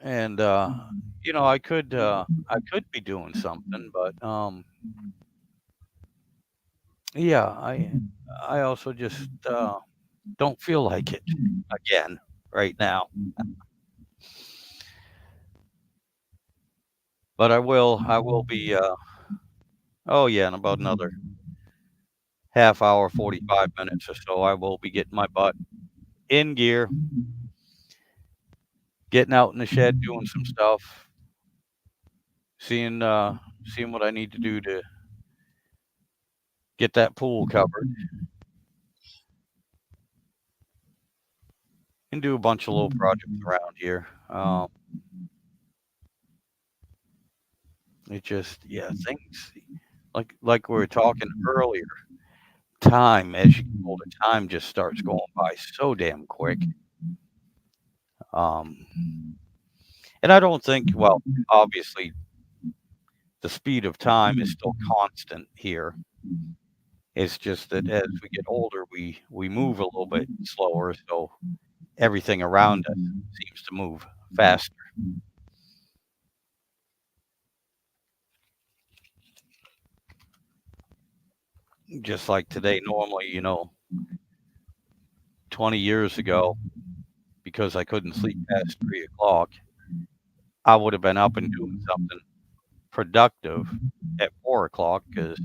And I could be doing something, but yeah, I also just don't feel like it again right now. But I will be in about another half hour, 45 minutes or so, I will be getting my butt in gear, getting out in the shed, doing some stuff, seeing what I need to do to get that pool covered, and do a bunch of little projects around here. It just, things like we were talking earlier. Time, as you get older, time just starts going by so damn quick. And I don't think, well, obviously, the speed of time is still constant here. It's just that as we get older, we move a little bit slower, so everything around us seems to move faster. Just like today, normally, 20 years ago, because I couldn't sleep past 3 o'clock, I would have been up and doing something productive at 4 o'clock, because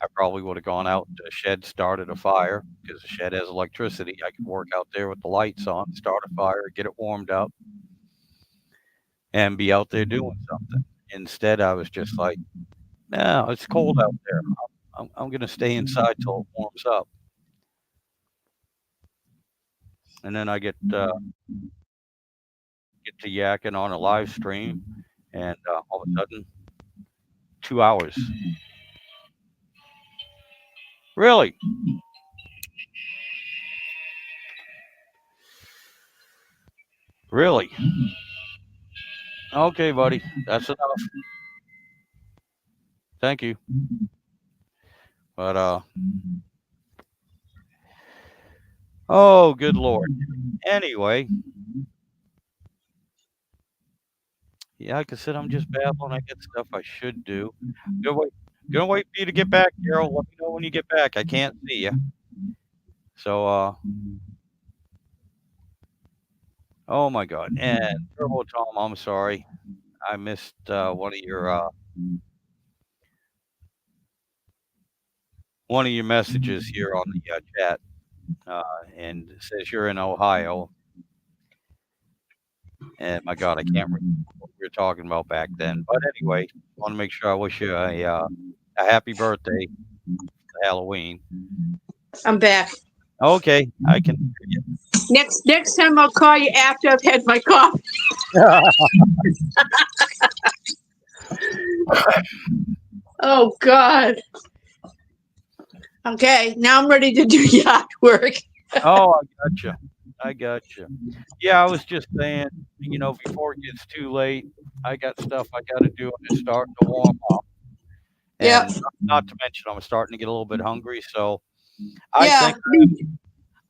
I probably would have gone out to the shed, started a fire, because the shed has electricity. I could work out there with the lights on, start a fire, get it warmed up, and be out there doing something. Instead, I was just like, no, it's cold out there. I'm going to stay inside till it warms up. And then I get to yakking on a live stream, and all of a sudden, 2 hours. Really? Really? Okay, buddy. That's enough. Thank you. But oh, good Lord. Anyway, like I said, I'm just babbling. I got stuff I should do. Gonna wait for you to get back, Carol. Let me know when you get back. I can't see you. So, oh my God. And Turbo Tom, I'm sorry. I missed one of your messages here on the chat, and it says you're in Ohio. And my God, I can't remember what we were talking about back then. But anyway, I want to make sure I wish you a happy birthday for Halloween. I'm back. Okay, I can hear you. Next time I'll call you after I've had my coffee. Oh God. Okay, now I'm ready to do yard work. Oh, I got you. Yeah, I was just saying, before it gets too late, I got stuff I got to do, and it's starting to warm up. And Yeah. not to mention, I'm starting to get a little bit hungry, so Yeah.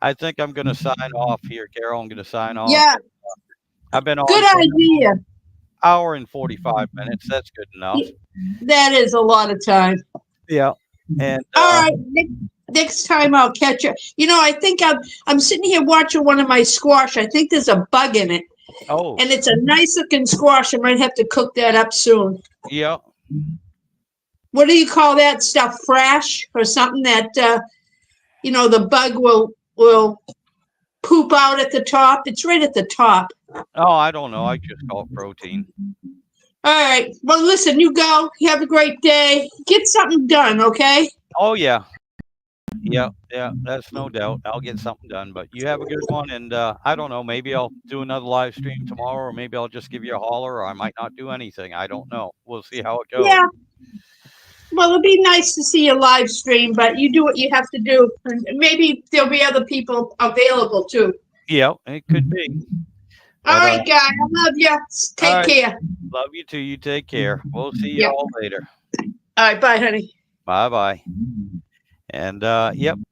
I think I'm going to sign off here, Carol. I'm going to sign off. Yeah. I've been on Good for an idea. hour and 45 minutes. That's good enough. That is a lot of time. Yeah. And All right. Next time I'll catch you. I think I'm sitting here watching one of my squash. I think there's a bug in it. Oh. And it's a nice looking squash. I might have to cook that up soon. Yeah. What do you call that stuff? Frash or something that the bug will poop out at the top? It's right at the top. Oh, I don't know. I just call it protein. All right. Well, listen, you go. You have a great day. Get something done, okay? Oh, yeah. Yeah, that's no doubt. I'll get something done, but you have a good one. And I don't know, maybe I'll do another live stream tomorrow, or maybe I'll just give you a holler, or I might not do anything. I don't know. We'll see how it goes. Yeah. Well, it'd be nice to see a live stream, but you do what you have to do. And maybe there'll be other people available too. Yeah, it could be. All But, right, guy. I love you. Take right. care. Love you too. You take care. We'll see you Yep. all later. All right. Bye, honey. Bye bye. And yep,